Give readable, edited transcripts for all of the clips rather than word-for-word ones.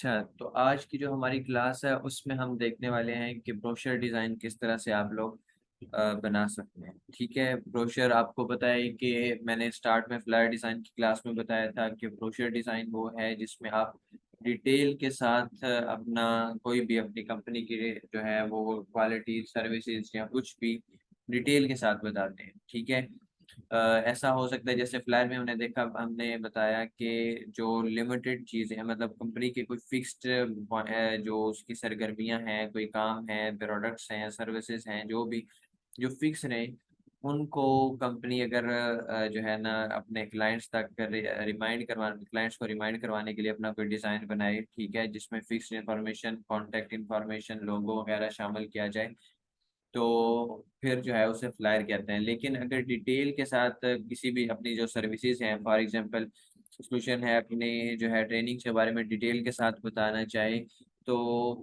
अच्छा, तो आज की जो हमारी क्लास है उसमें हम देखने वाले हैं कि ब्रोशर डिज़ाइन किस तरह से आप लोग बना सकते हैं। ठीक है, ब्रोशर आपको पता है कि मैंने स्टार्ट में फ्लायर डिज़ाइन की क्लास में बताया था कि ब्रोशर डिज़ाइन वो है जिसमें आप डिटेल के साथ अपना कोई भी अपनी कंपनी की जो है वो क्वालिटी सर्विसेज या कुछ भी डिटेल के साथ बताते हैं। ठीक है, ऐसा हो सकता है जैसे फ्लायर में हमने देखा, हमने बताया कि जो लिमिटेड चीज़ें हैं, मतलब कंपनी के कोई फिक्स्ड जो उसकी सरगर्मियां हैं, कोई काम है, प्रोडक्ट्स हैं, सर्विसेज हैं, जो भी जो फिक्स रहे, उनको कंपनी अगर जो है ना अपने क्लाइंट्स तक क्लाइंट्स को रिमाइंड करवाने के लिए अपना कोई डिज़ाइन बनाए, ठीक है, जिसमें फिक्स्ड इंफॉर्मेशन, कॉन्टैक्ट इंफॉर्मेशन, लोगो वगैरह शामिल किया जाए, तो फिर जो है उसे फ्लायर कहते हैं। लेकिन अगर डिटेल के साथ किसी भी अपनी जो सर्विसेज हैं, फॉर एग्जांपल सॉल्यूशन है, अपने जो है ट्रेनिंग के बारे में डिटेल के साथ बताना चाहे, तो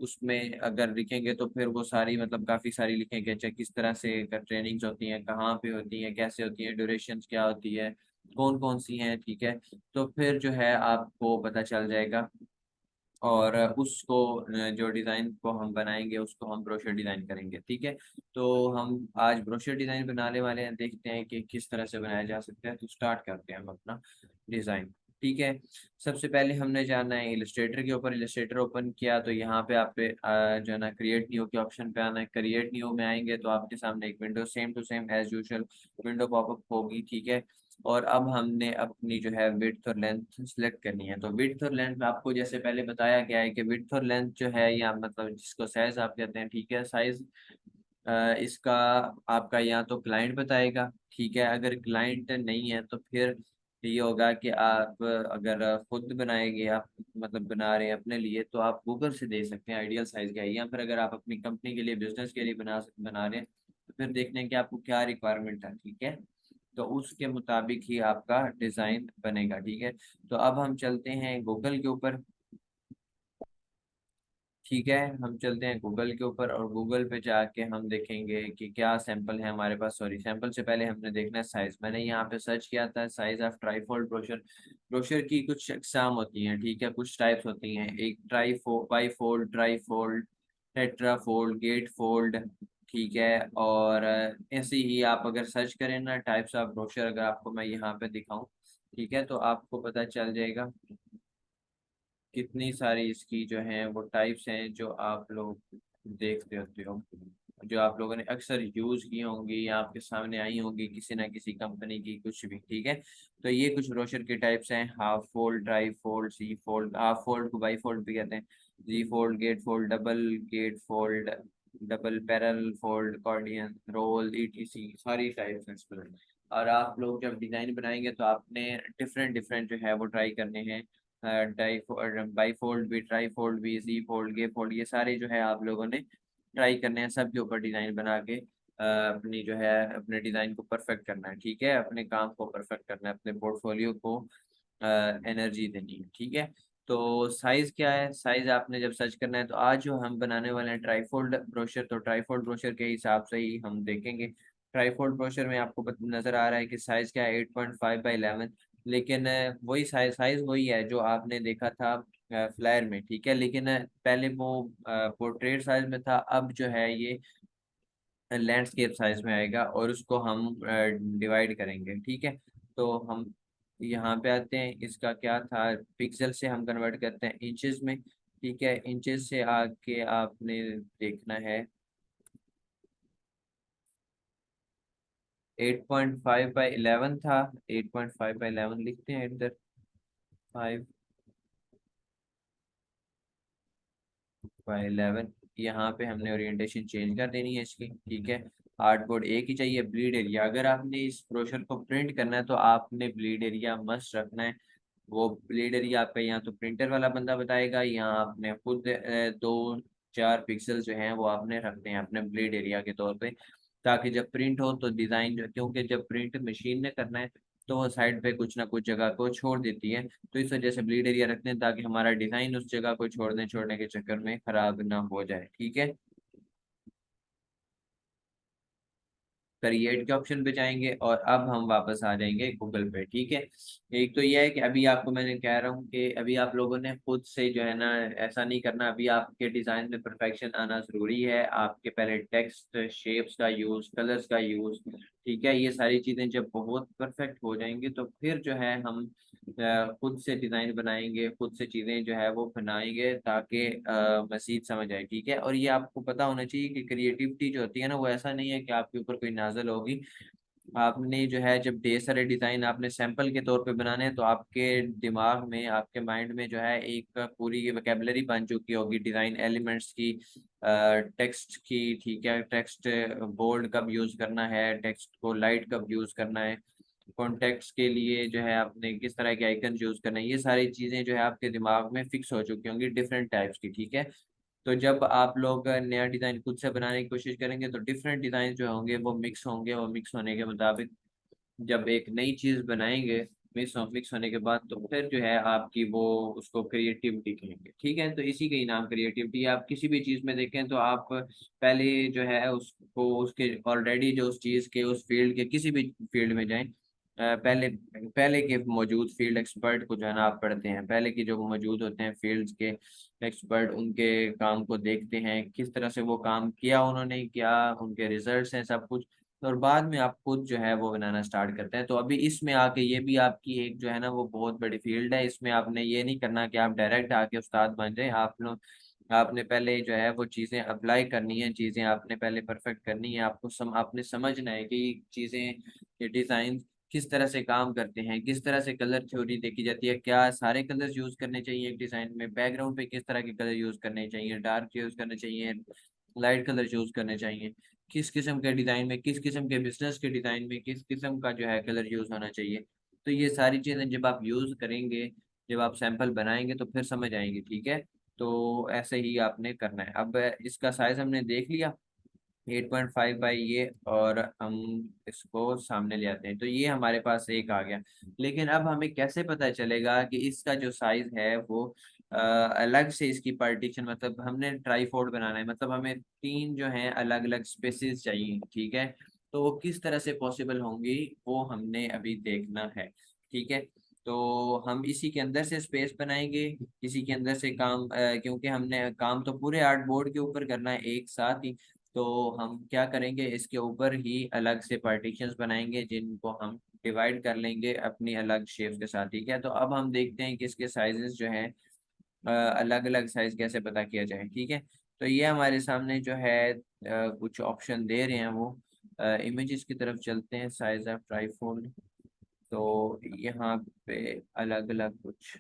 उसमें अगर लिखेंगे तो फिर वो सारी मतलब काफ़ी सारी लिखेंगे, अच्छा किस तरह से ट्रेनिंग्स होती हैं, कहाँ पे होती हैं, कैसे होती हैं, ड्यूरेशंस क्या होती है, कौन कौन सी हैं, ठीक है। तो फिर जो है आपको पता चल जाएगा, और उसको जो डिज़ाइन को हम बनाएंगे उसको हम ब्रोशर डिज़ाइन करेंगे। ठीक है, तो हम आज ब्रोशर डिज़ाइन बनाने वाले हैं, देखते हैं कि किस तरह से बनाया जा सकता है। तो स्टार्ट करते हैं हम अपना डिज़ाइन। ठीक है, सबसे पहले हमने जाना है इलस्ट्रेटर के ऊपर। इलस्ट्रेटर ओपन किया तो यहाँ पे आप पे जो है ना क्रिएट न्यू के ऑप्शन पे आना है। क्रिएट न्यू में आएंगे तो आपके सामने एक window same to same as usual window pop up होगी। ठीक है, और अब हमने अपनी जो है विड्थ और लेंथ सिलेक्ट करनी है। तो विड्थ और लेंथ में आपको जैसे पहले बताया गया है कि विड्थ और लेंथ जो है, या मतलब जिसको साइज आप कहते हैं, ठीक है, साइज इसका आपका या तो क्लाइंट बताएगा। ठीक है, अगर क्लाइंट नहीं है तो फिर ये होगा कि आप अगर खुद बनाएंगे, आप मतलब बना रहे हैं अपने लिए, तो आप गूगल से देख सकते हैं आइडियल साइज क्या है, या फिर अगर आप अपनी कंपनी के लिए, बिजनेस के लिए बना रहे हैं, तो फिर देखने हैं कि आपको क्या रिक्वायरमेंट है। ठीक है, तो उसके मुताबिक ही आपका डिज़ाइन बनेगा। ठीक है, तो अब हम चलते हैं गूगल के ऊपर। ठीक है, हम चलते हैं गूगल के ऊपर, और गूगल पे जाके हम देखेंगे कि क्या सैंपल है हमारे पास। सॉरी, सैंपल से पहले हमने देखना है साइज। मैंने यहाँ पे सर्च किया था साइज ऑफ ट्राईफोल्ड ब्रोशर। ब्रोशर की कुछ अकसाम होती हैं, ठीक है, कुछ टाइप्स होती हैं। एक बाईफोल्ड, ट्राईफोल्ड, टेट्राफोल्ड, गेट फोल्ड, ठीक है। और ऐसे ही आप अगर सर्च करें ना टाइप्स ऑफ ब्रोशर, अगर आपको मैं यहाँ पे दिखाऊं, ठीक है, तो आपको पता चल जाएगा कितनी सारी इसकी जो हैं वो टाइप्स हैं जो आप लोग देखते होते हो, जो आप लोगों ने अक्सर यूज की होंगी या आपके सामने आई होंगी किसी ना किसी कंपनी की, कुछ भी। ठीक है, तो ये कुछ ब्रोशर के टाइप्स हैं: half fold, tri fold, C fold, half fold को बाई फोल्ड भी कहते हैं, G fold, gate fold, double gate fold, double parallel fold, accordion roll, etc, सारी टाइप्स हैं इसमें। और आप लोग जब डिजाइन बनाएंगे तो आपने डिफरेंट डिफरेंट जो है वो ट्राई करने हैं। बाईफोल्ड भी, ट्राईफोल्ड भी, जी फोल्ड, गे फोल्ड, ये सारे जो है आप लोगों ने ट्राई करने हैं। सब के ऊपर डिज़ाइन बना के अपनी जो है अपने डिज़ाइन को परफेक्ट करना है। ठीक है, अपने काम को परफेक्ट करना है, अपने पोर्टफोलियो को एनर्जी देनी है। ठीक है, तो साइज़ क्या है, साइज़ आपने जब सर्च करना है, तो आज जो हम बनाने वाले हैं ट्राईफोल्ड ब्रोशर, तो ट्राईफोल्ड ब्रोशर के हिसाब से ही हम देखेंगे। ट्राईफोल्ड ब्रोशर में आपको नज़र आ रहा है कि साइज़ क्या है, 8.5 बाई 11। लेकिन वही साइज वही है जो आपने देखा था फ्लायर में। ठीक है, लेकिन पहले वो पोर्ट्रेट साइज में था, अब जो है ये लैंडस्केप साइज में आएगा, और उसको हम डिवाइड करेंगे। ठीक है, तो हम यहाँ पे आते हैं, इसका क्या था, पिक्सल से हम कन्वर्ट करते हैं इंचेस में। ठीक है, इंचेस से आके आपने देखना है 8.5 बाई 11 था। 8.5 बाई 11 लिखते हैं इधर, 5/11। यहाँ पे हमने ओरिएंटेशन चेंज कर देनी है इसकी। ठीक है, आर्टबोर्ड एक ही चाहिए। ब्लीड एरिया, अगर आपने इस ब्रोशर को प्रिंट करना है तो आपने ब्लीड एरिया मस्ट रखना है। वो ब्लीड एरिया आपका यहाँ तो प्रिंटर वाला बंदा बताएगा, यहाँ आपने खुद 2-4 पिक्सल जो हैं वो आपने रखते हैं अपने ब्लीड एरिया के तौर पे, ताकि जब प्रिंट हो तो डिज़ाइन जो, क्योंकि जब प्रिंट मशीन ने करना है तो वो साइड पे कुछ ना कुछ जगह को छोड़ देती है, तो इस वजह से ब्लीड एरिया रखते हैं ताकि हमारा डिज़ाइन उस जगह को छोड़ने के चक्कर में खराब ना हो जाए। ठीक है, क्रिएट के ऑप्शन पे जाएंगे और अब हम वापस आ जाएंगे गूगल पे। ठीक है, एक तो यह है कि अभी आपको मैंने कह रहा हूँ कि अभी आप लोगों ने खुद से जो है ना ऐसा नहीं करना। अभी आपके डिजाइन में परफेक्शन आना जरूरी है। आपके पहले टेक्स्ट, शेप्स का यूज, कलर्स का यूज, ठीक है, ये सारी चीजें जब बहुत परफेक्ट हो जाएंगी तो फिर जो है हम खुद से डिजाइन बनाएंगे, खुद से चीजें जो है वो बनाएंगे ताकि मजीद समझ आए। ठीक है, और ये आपको पता होना चाहिए कि क्रिएटिविटी जो होती है ना वो ऐसा नहीं है कि आपके ऊपर कोई नाजल होगी। आपने जो है जब ढेर सारे डिजाइन आपने सैंपल के तौर पे बनाने हैं तो आपके दिमाग में, आपके माइंड में जो है एक पूरी वोकेबलरी बन चुकी होगी डिजाइन एलिमेंट्स की, टेक्स्ट की। ठीक है, टेक्स्ट बोल्ड कब यूज करना है, टेक्स्ट को लाइट कब यूज करना है, कॉन्टेक्स्ट के लिए जो है आपने किस तरह के आइकन यूज करना है, ये सारी चीजें जो है आपके दिमाग में फिक्स हो चुकी होंगी डिफरेंट टाइप्स की। ठीक है, तो जब आप लोग नया डिजाइन खुद से बनाने की कोशिश करेंगे तो डिफरेंट डिजाइन जो होंगे वो मिक्स होंगे, और मिक्स होने के मुताबिक जब एक नई चीज बनाएंगे, मिक्स होने के बाद, तो फिर जो है आपकी वो उसको क्रिएटिविटी कहेंगे। ठीक है, तो इसी का ही नाम क्रिएटिविटी। आप किसी भी चीज में देखें तो आप पहले जो है उसको, उसके ऑलरेडी जो उस चीज के, उस फील्ड के किसी भी फील्ड में जाएं, पहले पहले के मौजूद फील्ड एक्सपर्ट को जो है ना आप पढ़ते हैं, पहले की जो मौजूद होते हैं फील्ड्स के एक्सपर्ट, उनके काम को देखते हैं, किस तरह से वो काम किया उन्होंने, क्या उनके रिजल्ट्स हैं, सब कुछ। और बाद में आप खुद जो है वो बनाना स्टार्ट करते हैं। तो अभी इसमें आके ये भी आपकी एक जो है ना वो बहुत बड़ी फील्ड है। इसमें आपने ये नहीं करना कि आप डायरेक्ट आके उस्ताद बन जाए। आप लोग, आपने पहले जो है वो चीज़ें अप्लाई करनी है, चीज़ें आपने पहले परफेक्ट करनी है। आपको आपने समझना है कि चीज़ें, ये डिज़ाइन किस तरह से काम करते हैं, किस तरह से कलर थ्योरी देखी जाती है, क्या सारे कलर्स यूज करने चाहिए एक डिज़ाइन में, बैकग्राउंड पे किस तरह के कलर यूज करने चाहिए, डार्क यूज करने चाहिए, लाइट कलर यूज करने चाहिए, किस किस्म के डिज़ाइन में, किस किस्म के बिजनेस के डिज़ाइन में किस किस्म का जो है कलर यूज होना चाहिए। तो ये सारी चीज़ें जब आप यूज करेंगे, जब आप सैंपल बनाएंगे तो फिर समझ आएंगी। ठीक है, तो ऐसे ही आपने करना है। अब इसका साइज हमने देख लिया 8.5 बाई ये, और हम इसको सामने ले आते हैं तो ये हमारे पास एक आ गया। लेकिन अब हमें कैसे पता चलेगा कि इसका जो साइज है वो अलग से इसकी पार्टीशन, मतलब हमने ट्राईफोल्ड बनाना है, मतलब हमें तीन जो है अलग अलग स्पेसिस चाहिए। ठीक है, तो वो किस तरह से पॉसिबल होंगी वो हमने अभी देखना है। ठीक है, तो हम इसी के अंदर से स्पेस बनाएंगे, इसी के अंदर से काम, क्योंकि हमने काम तो पूरे आर्ट बोर्ड के ऊपर करना है एक साथ ही, तो हम क्या करेंगे, इसके ऊपर ही अलग से पार्टीशंस बनाएंगे जिनको हम डिवाइड कर लेंगे अपनी अलग शेप्स के साथ। ठीक है, तो अब हम देखते हैं कि इसके साइजेस जो हैं अलग अलग साइज कैसे पता किया जाए। ठीक है, तो ये हमारे सामने जो है कुछ ऑप्शन दे रहे हैं, वो इमेजेस की तरफ चलते हैं, साइज ऑफ ट्राइफोल्ड। तो यहाँ पे अलग अलग कुछ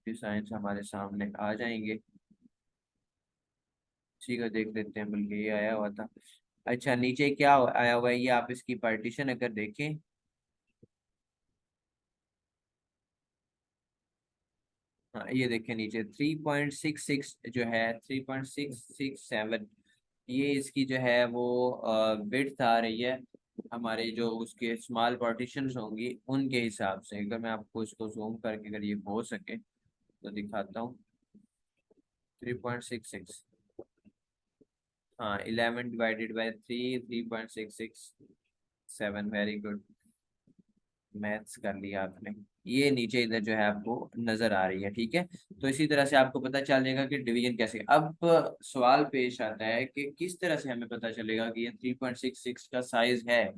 डिजाइन हमारे सामने आ जाएंगे। इसी का देख लेते हैं, बल्कि ये आया हुआ था। अच्छा, नीचे क्या आया हुआ है ये आप इसकी पार्टीशन अगर देखें, हाँ ये देखें नीचे 3.66 जो है, 3.667, ये इसकी जो है वो विड्थ आ रही है हमारे जो उसके स्मॉल पार्टीशंस होंगी उनके हिसाब से। अगर मैं आपको इसको जूम करके अगर ये हो सके तो दिखाता हूँ। 3.66, हाँ 11 divided by 3, 3.667, very good, maths कर लिया आपने। ये नीचे इधर जो है आपको नजर आ रही है। ठीक है, तो इसी तरह से आपको पता चल जाएगा कि डिवीजन कैसे। अब सवाल पेश आता है कि किस तरह से हमें पता चलेगा कि ये 3.66 का साइज है।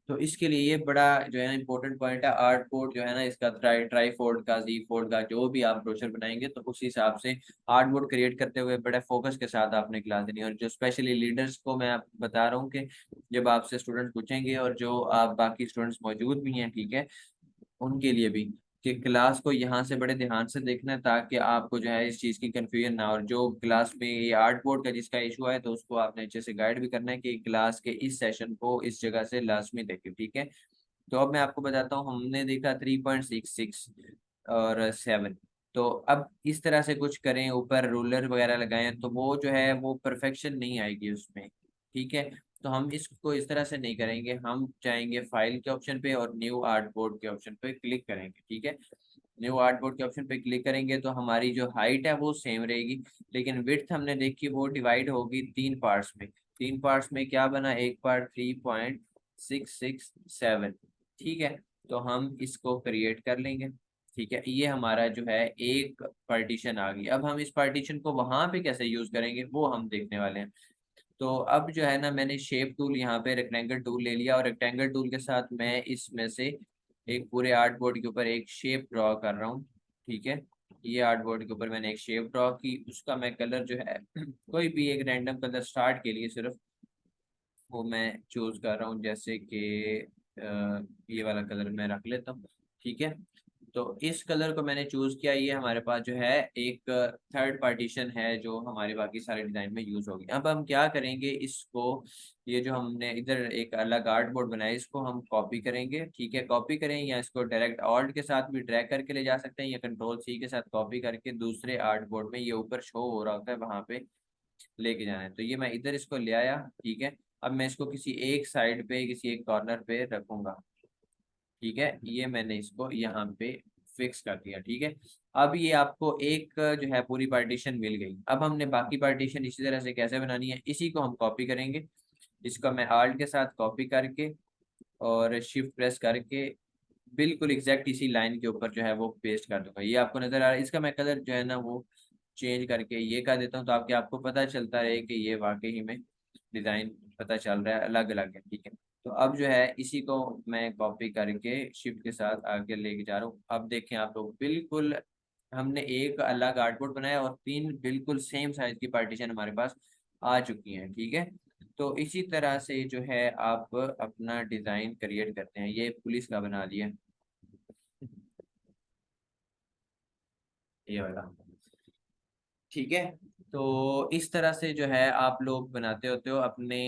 तो इसके लिए ये बड़ा जो है ना इंपॉर्टेंट पॉइंट है। आर्ट बोर्ड जो है ना इसका ट्राईफोल्ड का, जी फोल्ड का, जो भी आप ब्रोशर बनाएंगे तो उस हिसाब से आर्ट बोर्ड क्रिएट करते हुए बड़े फोकस के साथ आपने क्लास देनी है। और जो स्पेशली लीडर्स को मैं आप बता रहा हूँ कि जब आपसे स्टूडेंट पूछेंगे और जो आप बाकी स्टूडेंट्स मौजूद भी हैं, ठीक है, उनके लिए भी, कि क्लास को यहाँ से बड़े ध्यान से देखना है ताकि आपको जो है इस चीज़ की कंफ्यूजन ना हो। और जो क्लास में ये आर्ट बोर्ड का जिसका इशू है तो उसको आपने अच्छे से गाइड भी करना है कि क्लास के इस सेशन को इस जगह से लाजमी देखें। ठीक है, तो अब मैं आपको बताता हूँ, हमने देखा 3.66 और 7। तो अब इस तरह से कुछ करें, ऊपर रूलर वगैरह लगाएं तो वो जो है वो परफेक्शन नहीं आएगी उसमें। ठीक है, तो हम इसको इस तरह से नहीं करेंगे, हम जाएंगे फाइल के ऑप्शन पे और न्यू आर्ट बोर्ड के ऑप्शन पे क्लिक करेंगे। ठीक है, न्यू आर्ट बोर्ड के ऑप्शन पे क्लिक करेंगे तो हमारी जो हाइट है वो सेम रहेगी, लेकिन विड्थ हमने देखी वो डिवाइड होगी तीन पार्ट्स में। तीन पार्ट्स में क्या बना, एक पार्ट 3. 667। ठीक है, तो हम इसको क्रिएट कर लेंगे। ठीक है, ये हमारा जो है एक पार्टीशन आ गई। अब हम इस पार्टीशन को वहां पे कैसे यूज करेंगे वो हम देखने वाले हैं। तो अब जो है ना, मैंने शेप टूल यहाँ पे रेक्टेंगल टूल ले लिया, और रेक्टेंगल टूल के साथ मैं इसमें से एक पूरे आर्ट बोर्ड के ऊपर एक शेप ड्रॉ कर रहा हूँ। ठीक है, ये आर्ट बोर्ड के ऊपर मैंने एक शेप ड्रॉ की, उसका मैं कलर जो है कोई भी एक रैंडम कलर स्टार्ट के लिए सिर्फ वो मैं चूज कर रहा हूँ, जैसे कि ये वाला कलर मैं रख लेता हूँ। ठीक है, तो इस कलर को मैंने चूज किया। ये हमारे पास जो है एक थर्ड पार्टीशन है जो हमारे बाकी सारे डिजाइन में यूज होगी। अब हम क्या करेंगे, इसको ये जो हमने इधर एक अलग आर्ट बोर्ड बनाया इसको हम कॉपी करेंगे। ठीक है, कॉपी करें या इसको डायरेक्ट ऑल्ट के साथ भी ड्रैग करके ले जा सकते हैं, या कंट्रोल सी के साथ कॉपी करके दूसरे आर्ट बोर्ड में ये ऊपर शो हो रहा होता है वहां पे लेके जाना है। तो ये मैं इधर इसको ले आया। ठीक है, अब मैं इसको किसी एक साइड पे किसी एक कॉर्नर पे रखूंगा। ठीक है, ये मैंने इसको यहाँ पे फिक्स कर दिया। ठीक है, अब ये आपको एक जो है पूरी पार्टीशन मिल गई। अब हमने बाकी पार्टीशन इसी तरह से कैसे बनानी है, इसी को हम कॉपी करेंगे। इसको मैं आल्ट के साथ कॉपी करके और शिफ्ट प्रेस करके बिल्कुल एग्जैक्ट इसी लाइन के ऊपर जो है वो पेस्ट कर दूंगा। ये आपको नजर आ रहा है। इसका मैं कलर जो है ना वो चेंज करके ये कर देता हूँ, तो आपके आपको पता चलता है कि ये वाकई में डिजाइन पता चल रहा है अलग अलग है। ठीक है, तो अब जो है इसी को मैं कॉपी करके शिफ्ट के साथ आगे लेके जा रहा हूँ। अब देखें आप लोग, बिल्कुल हमने एक अलग आर्टबोर्ड बनाया और तीन बिल्कुल सेम साइज की पार्टीशन हमारे पास आ चुकी हैं। ठीक है, तो इसी तरह से जो है आप अपना डिजाइन क्रिएट करते हैं। ये पुलिस का बना दिया, ये वाला। ठीक है, तो इस तरह से जो है आप लोग बनाते होते हो अपने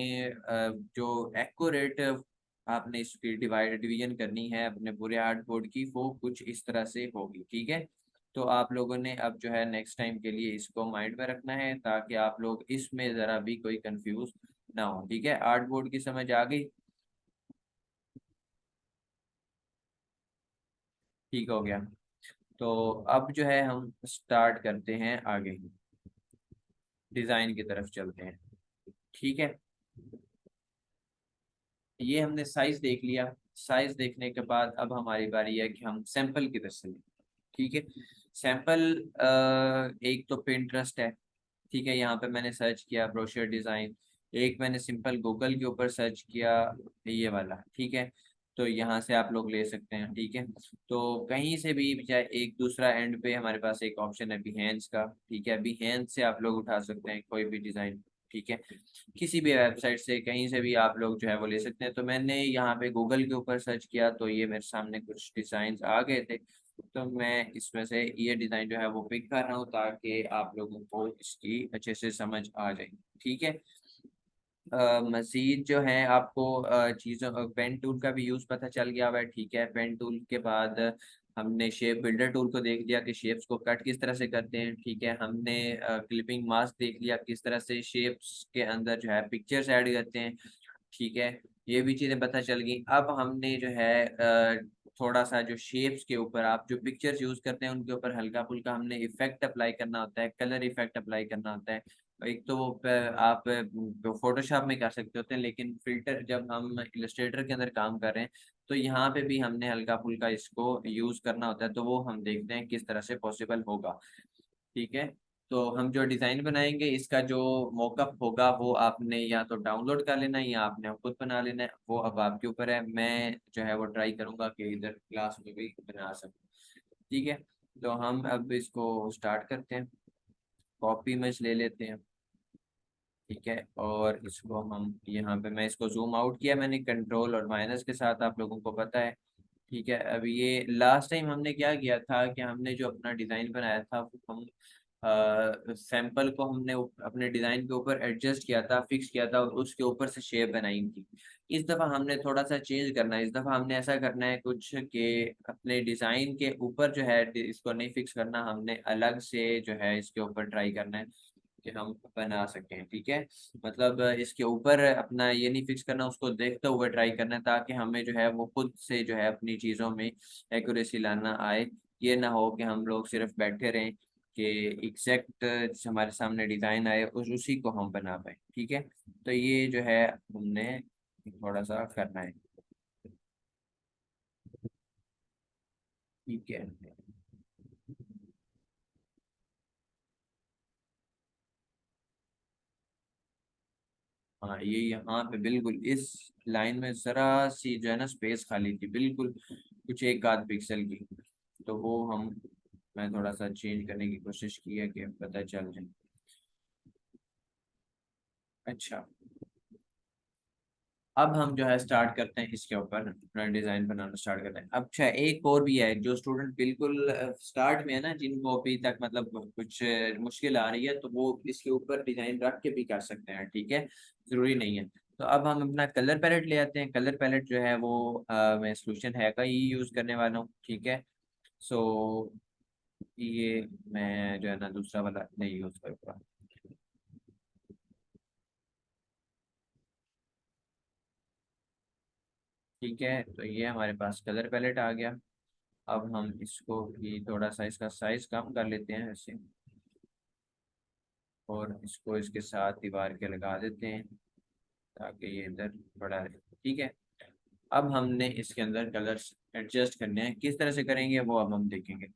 जो एक्यूरेट आपने इसकी डिवीजन करनी है अपने पूरे आर्ट बोर्ड की, वो कुछ इस तरह से होगी। ठीक है, तो आप लोगों ने अब जो है नेक्स्ट टाइम के लिए इसको माइंड में रखना है, ताकि आप लोग इसमें जरा भी कोई कंफ्यूज ना हो। ठीक है, आर्ट बोर्ड की समझ आ गई? ठीक हो गया। तो अब जो है हम स्टार्ट करते हैं आगे, डिजाइन की तरफ चलते हैं। ठीक है, ये हमने साइज देख लिया। साइज देखने के बाद अब हमारी बारी है कि हम सैंपल की तरफ से लें। ठीक है, सैंपल एक तो पिंटरेस्ट है। ठीक है, यहाँ पे मैंने सर्च किया ब्रोशर डिजाइन। एक मैंने सिंपल गूगल के ऊपर सर्च किया, ये वाला। ठीक है, तो यहाँ से आप लोग ले सकते हैं। ठीक है, तो कहीं से भी चाहे एक दूसरा एंड पे हमारे पास एक ऑप्शन है बिहेंस का। ठीक है, बिहेंस से आप लोग उठा सकते हैं कोई भी डिजाइन। ठीक है, किसी भी वेबसाइट से कहीं से भी आप लोग जो है वो ले सकते हैं। तो मैंने यहाँ पे गूगल के ऊपर सर्च किया तो ये मेरे सामने कुछ डिजाइन आ गए थे, तो मैं इसमें से ये डिजाइन जो है वो पिक कर रहा हूँ ताकि आप लोगों को इसकी अच्छे से समझ आ जाए। ठीक है, मजीद जो है आपको चीज़ों पेन टूल का भी यूज़ पता चल गया हुआ है। ठीक है, पेन टूल के बाद हमने शेप बिल्डर टूल को देख लिया कि शेप्स को कट किस तरह से करते हैं। ठीक है, हमने क्लिपिंग मास्क देख लिया किस तरह से शेप्स के अंदर जो है पिक्चर्स ऐड करते हैं। ठीक है, ये भी चीज़ें पता चल गई। अब हमने जो है थोड़ा सा जो शेप्स के ऊपर आप जो पिक्चर्स यूज करते हैं उनके ऊपर हल्का फुल्का हमने इफेक्ट अप्लाई करना होता है, कलर इफेक्ट अप्लाई करना होता है। एक तो वो आप फोटोशॉप में कर सकते होते हैं, लेकिन फिल्टर जब हम इलस्ट्रेटर के अंदर काम कर रहे हैं तो यहाँ पे भी हमने हल्का फुल्का इसको यूज करना होता है। तो वो हम देखते हैं किस तरह से पॉसिबल होगा। ठीक है, तो हम जो डिजाइन बनाएंगे इसका जो मॉकअप होगा वो आपने या तो डाउनलोड कर लेना है या आपने खुद बना लेना है, वो अब आपके ऊपर है। मैं जो है वो ट्राई करूंगा कि इधर क्लास में भी बना सकूं। ठीक है, तो हम अब इसको स्टार्ट करते हैं। कॉपी इमेज ले लेते हैं। ठीक है, और इसको हम यहाँ पे मैं इसको जूम आउट किया मैंने कंट्रोल और माइनस के साथ, आप लोगों को पता है। ठीक है, अब ये लास्ट टाइम हमने क्या किया था कि हमने जो अपना डिज़ाइन बनाया था वो हम सैंपल को हमने अपने डिज़ाइन के ऊपर एडजस्ट किया था, फिक्स किया था और उसके ऊपर से शेप बनाई थी। इस दफ़ा हमने थोड़ा सा चेंज करना है। इस दफ़ा हमने ऐसा करना है कुछ कि अपने डिज़ाइन के ऊपर जो है इसको नहीं फिक्स करना, हमने अलग से जो है इसके ऊपर ट्राई करना है कि हम बना सकें। ठीक है, मतलब इसके ऊपर अपना ये नहीं फिक्स करना, उसको देखते हुए ट्राई करना है ताकि हमें जो है वो खुद से जो है अपनी चीज़ों में एक्यूरेसी लाना आए। ये ना हो कि हम लोग सिर्फ बैठे रहें कि एग्जैक्ट हमारे सामने डिज़ाइन आए उस उसी को हम बना पाए। ठीक है, तो ये जो है हमने थोड़ा सा करना है। ठीक है। हाँ ये यहाँ पे बिल्कुल इस लाइन में जरा सी जो है ना स्पेस खाली थी, बिल्कुल कुछ एक आध पिक्सल की। तो वो हम मैं थोड़ा सा चेंज करने की कोशिश की है कि पता चल जाए। अच्छा, अब हम जो है स्टार्ट करते हैं इसके ऊपर अपना डिजाइन बनाना स्टार्ट करते हैं। अच्छा, एक और भी है जो स्टूडेंट बिल्कुल स्टार्ट में है ना, जिनको अभी तक मतलब कुछ मुश्किल आ रही है, तो वो इसके ऊपर डिजाइन रख के भी कर सकते हैं, ठीक है, जरूरी नहीं है। तो अब हम अपना कलर पैलेट ले आते हैं। कलर पैलेट जो है वो मैं सोल्यूशन है का ही यूज करने वाला हूँ, ठीक है। सो ये मैं जो है ना दूसरा वाला नहीं यूज करूँगा। ठीक है, तो ये हमारे पास कलर पैलेट आ गया। अब हम इसको भी थोड़ा सा इसका साइज कम कर लेते हैं ऐसे, और इसको इसके साथ दीवार के लगा देते हैं ताकि ये इधर बड़ा रहे। ठीक है, अब हमने इसके अंदर कलर्स एडजस्ट करने हैं, किस तरह से करेंगे वो अब हम देखेंगे।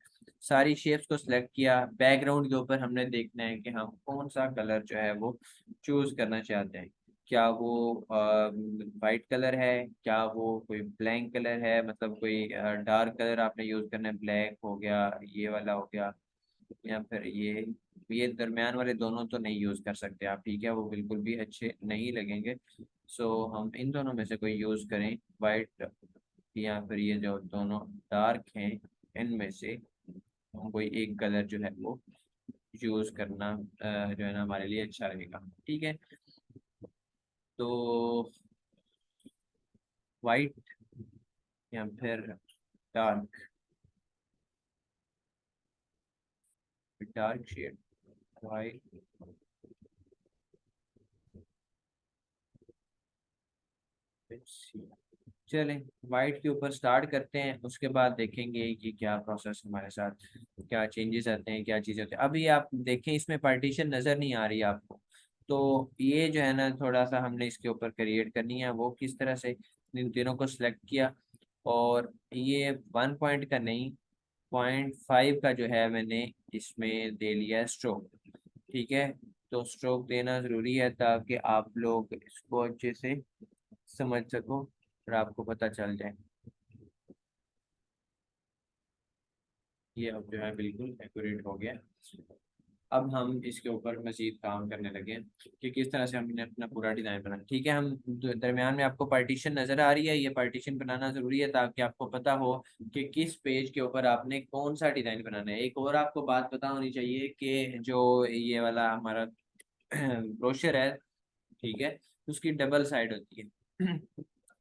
सारी शेप्स को सिलेक्ट किया, बैकग्राउंड के ऊपर हमने देखना है कि हम कौन सा कलर जो है वो चूज करना चाहते हैं। क्या वो वाइट कलर है, क्या वो कोई ब्लैक कलर है, मतलब कोई डार्क कलर आपने यूज करना है, ब्लैक हो गया, ये वाला हो गया, या फिर ये दरमियान वाले दोनों तो नहीं यूज कर सकते आप, ठीक है, वो बिल्कुल भी अच्छे नहीं लगेंगे। सो हम इन दोनों में से कोई यूज करें, वाइट या फिर ये जो दोनों डार्क हैं, इनमें से हम कोई एक कलर जो है वो यूज करना जो है ना हमारे लिए अच्छा रहेगा। ठीक है, तो वाइट या फिर डार्क, डार्क शेड, वाइट। चलें, वाइट के ऊपर स्टार्ट करते हैं, उसके बाद देखेंगे कि क्या प्रोसेस हमारे साथ, क्या चेंजेस आते हैं, क्या चीज़ें होती हैं। अभी आप देखें इसमें पार्टीशन नज़र नहीं आ रही है आपको, तो ये जो है ना थोड़ा सा हमने इसके ऊपर क्रिएट करनी है। वो किस तरह से, इन तीनों को सिलेक्ट किया, और ये 1 पॉइंट का नहीं, 0.5 का जो है मैंने इसमें दे लिया स्ट्रोक। ठीक है, तो स्ट्रोक देना ज़रूरी है ताकि आप लोग इसको अच्छे से समझ सको और आपको पता चल जाए। ये अब जो है बिल्कुल एक्यूरेट हो गया। अब हम इसके ऊपर मजीद काम करने लगे कि किस तरह से हमने अपना पूरा डिजाइन बनाना। ठीक है, हम दरमियान में आपको पार्टीशन नजर आ रही है, ये पार्टीशन बनाना जरूरी है ताकि आपको पता हो कि किस पेज के ऊपर आपने कौन सा डिजाइन बनाना है। एक और आपको बात पता होनी चाहिए कि जो ये वाला हमारा ब्रोशर है, ठीक है, उसकी डबल साइड होती है।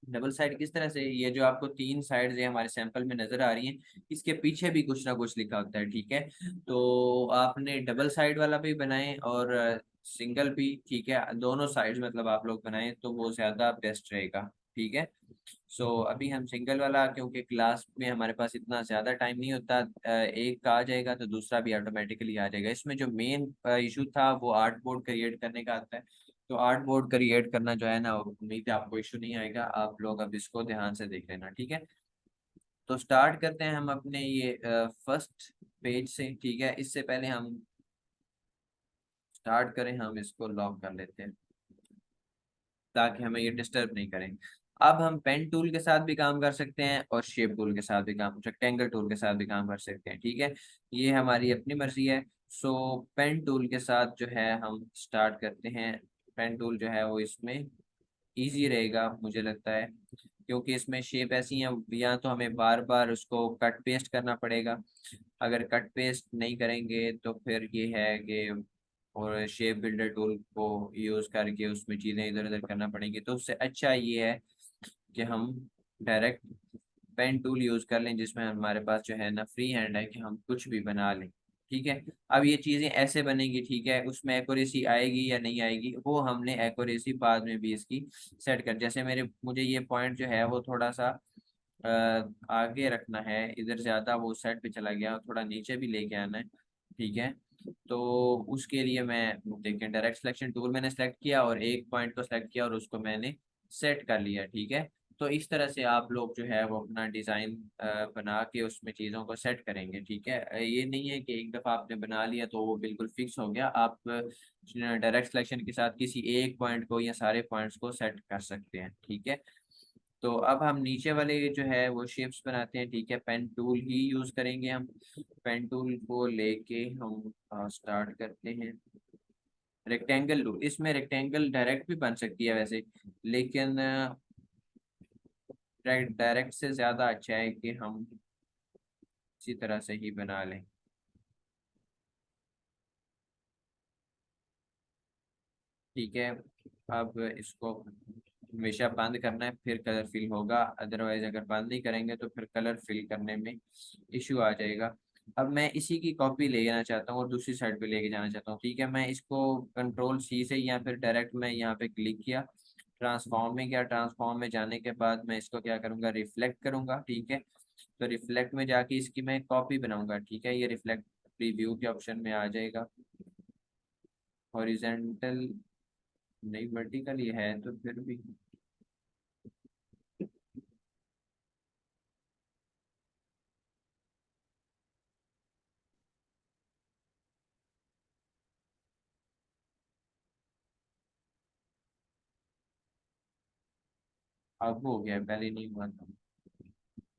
डबल साइड किस तरह से, ये जो आपको तीन साइड है हमारे सैंपल में नजर आ रही हैं, इसके पीछे भी कुछ ना कुछ लिखा होता है, ठीक है। तो आपने डबल साइड वाला भी बनाए और सिंगल भी, ठीक है, दोनों साइड्स मतलब आप लोग बनाए तो वो ज्यादा बेस्ट रहेगा। ठीक है, सो अभी हम सिंगल वाला, क्योंकि क्लास में हमारे पास इतना ज़्यादा टाइम नहीं होता, एक का आ जाएगा तो दूसरा भी ऑटोमेटिकली आ जाएगा। इसमें जो मेन इशू था वो आर्ट बोर्ड क्रिएट करने का आता है। तो आर्ट बोर्ड क्रिएट करना जो है ना, उम्मीद है आपको इशू नहीं आएगा, आप लोग अब इसको ध्यान से देख लेना, ठीक है। तो स्टार्ट करते हैं हम अपने ये फर्स्ट पेज से, ठीक है। इससे पहले हम स्टार्ट करें, हम इसको लॉक कर लेते हैं ताकि हमें ये डिस्टर्ब नहीं करें। अब हम पेन टूल के साथ भी काम कर सकते हैं और शेप टूल के साथ भी काम, रेक्टेंगल टूल के साथ भी काम कर सकते हैं, ठीक है, ये हमारी अपनी मर्जी है। सो पेन टूल के साथ जो है हम स्टार्ट करते हैं। पेन टूल जो है वो इसमें इजी रहेगा मुझे लगता है, क्योंकि इसमें शेप ऐसी हैं, या तो हमें बार बार उसको कट पेस्ट करना पड़ेगा। अगर कट पेस्ट नहीं करेंगे तो फिर ये है कि, और शेप बिल्डर टूल को यूज करके उसमें चीजें इधर उधर करना पड़ेंगी, तो उससे अच्छा ये है कि हम डायरेक्ट पेन टूल यूज कर लें, जिसमें हमारे पास जो है ना फ्री हैंड है कि हम कुछ भी बना लें। ठीक है, अब ये चीजें ऐसे बनेंगी, ठीक है, उसमें एक्यूरेसी आएगी या नहीं आएगी वो हमने एक्यूरेसी बाद में भी इसकी सेट कर, जैसे मुझे ये पॉइंट जो है वो थोड़ा सा आगे रखना है, इधर ज्यादा वो साइड पे चला गया, थोड़ा नीचे भी लेके आना है, ठीक है। तो उसके लिए मैं देखें डायरेक्ट सिलेक्शन टूल मैंने सेलेक्ट किया और एक पॉइंट को सेलेक्ट किया और उसको मैंने सेट कर लिया, ठीक है। तो इस तरह से आप लोग जो है वो अपना डिज़ाइन बना के उसमें चीज़ों को सेट करेंगे, ठीक है। ये नहीं है कि एक दफ़ा आपने बना लिया तो वो बिल्कुल फिक्स हो गया। आप डायरेक्ट सिलेक्शन के साथ किसी एक पॉइंट को या सारे पॉइंट्स को सेट कर सकते हैं, ठीक है। तो अब हम नीचे वाले जो है वो शेप्स बनाते हैं, ठीक है। पेन टूल ही यूज करेंगे हम। पेन टूल को लेके हम स्टार्ट करते हैं। रेक्टेंगल टूल, इसमें रेक्टेंगल डायरेक्ट भी बन सकती है वैसे, लेकिन डायरेक्ट से ज्यादा अच्छा है कि हम इसी तरह से ही बना लें, ठीक है। अब इसको हमेशा बंद करना है, फिर कलर फिल होगा। अदरवाइज अगर बंद नहीं करेंगे तो फिर कलर फिल करने में इश्यू आ जाएगा। अब मैं इसी की कॉपी ले जाना चाहता हूँ और दूसरी साइड पे लेके जाना चाहता हूँ, ठीक है। मैं इसको कंट्रोल सी से या फिर डायरेक्ट मैं यहाँ पे क्लिक किया, ट्रांसफॉर्म में गया। ट्रांसफॉर्म में जाने के बाद मैं इसको क्या करूँगा, रिफ्लेक्ट करूँगा, ठीक है। तो रिफ्लेक्ट में जाके इसकी मैं कॉपी बनाऊंगा, ठीक है। ये रिफ्लेक्ट प्रीव्यू के ऑप्शन में आ जाएगा। हॉरिजेंटल नहीं, वर्टिकल ही है तो फिर भी अब हो गया, पहले नहीं हुआ था।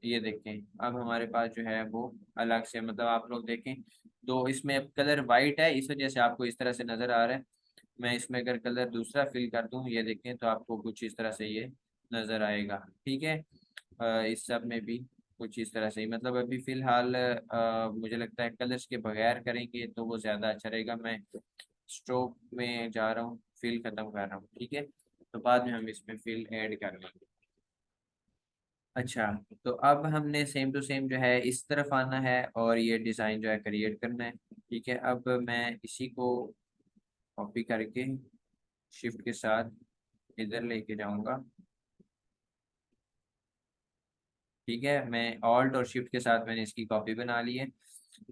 ये देखें, अब हमारे पास जो है वो अलग से, मतलब आप लोग देखें, तो इसमें अब कलर वाइट है, इस वजह से आपको इस तरह से नजर आ रहा है। मैं इसमें अगर कलर दूसरा फिल कर दूं, ये देखें, तो आपको कुछ इस तरह से ये नजर आएगा, ठीक है। इस सब में भी कुछ इस तरह से ही, मतलब अभी फिलहाल मुझे लगता है कलर्स के बगैर करेंगे तो वो ज्यादा अच्छा रहेगा। मैं स्ट्रोक में जा रहा हूँ, फिल खत्म कर रहा हूँ, ठीक है। तो बाद में हम इसमें फिल ऐड कर लेंगे। अच्छा, तो अब हमने सेम टू सेम जो है इस तरफ आना है और ये डिज़ाइन जो है क्रिएट करना है, ठीक है। अब मैं इसी को कॉपी करके शिफ्ट के साथ इधर लेके जाऊंगा, ठीक है। मैं ऑल्ट और शिफ्ट के साथ मैंने इसकी कॉपी बना ली है,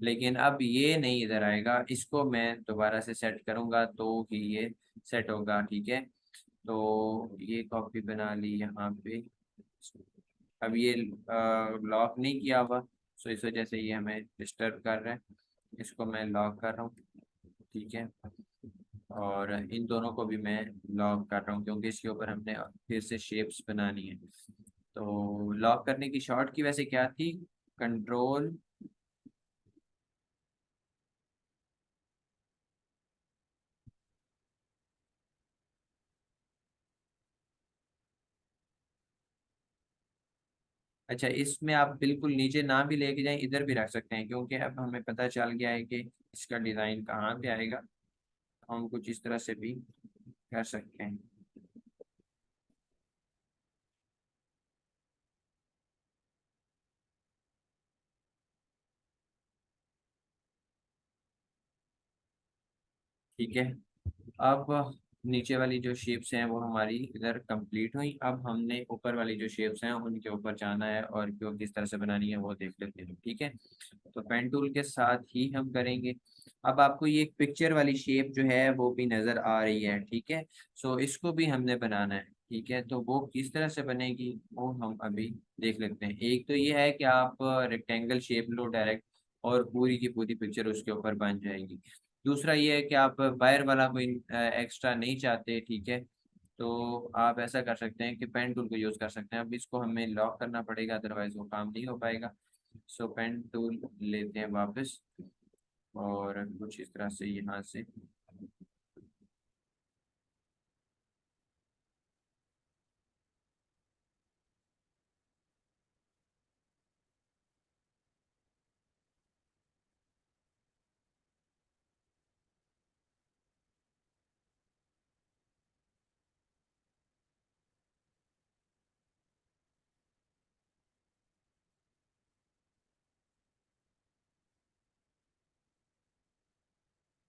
लेकिन अब ये नहीं इधर आएगा। इसको मैं दोबारा से सेट करूंगा तो ही ये सेट होगा, ठीक है। तो ये कॉपी बना ली यहाँ पे। अब ये लॉक नहीं किया हुआ, सो इस वजह से ये हमें डिस्टर्ब कर रहा है। इसको मैं लॉक कर रहा हूँ, ठीक है। और इन दोनों को भी मैं लॉक कर रहा हूँ क्योंकि इसके ऊपर हमने फिर से शेप्स बनानी है। तो लॉक करने की शॉर्ट की वैसे क्या थी, कंट्रोल। अच्छा, इसमें आप बिल्कुल नीचे ना भी लेके जाएं, इधर भी रख सकते हैं, क्योंकि अब हमें पता चल गया है कि इसका डिज़ाइन कहाँ पे आएगा। हम कुछ इस तरह से भी कर सकते हैं। ठीक है, अब नीचे वाली जो शेप्स हैं वो हमारी इधर कंप्लीट हुई। अब हमने ऊपर वाली जो शेप्स हैं उनके ऊपर जाना है और क्यों किस तरह से बनानी है वो देख लेते हैं, ठीक है। तो पेन टूल के साथ ही हम करेंगे। अब आपको ये एक पिक्चर वाली शेप जो है वो भी नज़र आ रही है, ठीक है। सो इसको भी हमने बनाना है, ठीक है। तो वो किस तरह से बनेगी वो हम अभी देख लेते हैं। एक तो ये है कि आप रेक्टेंगल शेप लो डायरेक्ट और पूरी की पूरी पिक्चर उसके ऊपर बन जाएगी। दूसरा ये है कि आप वायर वाला कोई एक्स्ट्रा नहीं चाहते, ठीक है। तो आप ऐसा कर सकते हैं कि पेन टूल को यूज़ कर सकते हैं। अब इसको हमें लॉक करना पड़ेगा, अदरवाइज वो काम नहीं हो पाएगा। सो पेन टूल लेते हैं वापस और कुछ इस तरह से यहाँ से।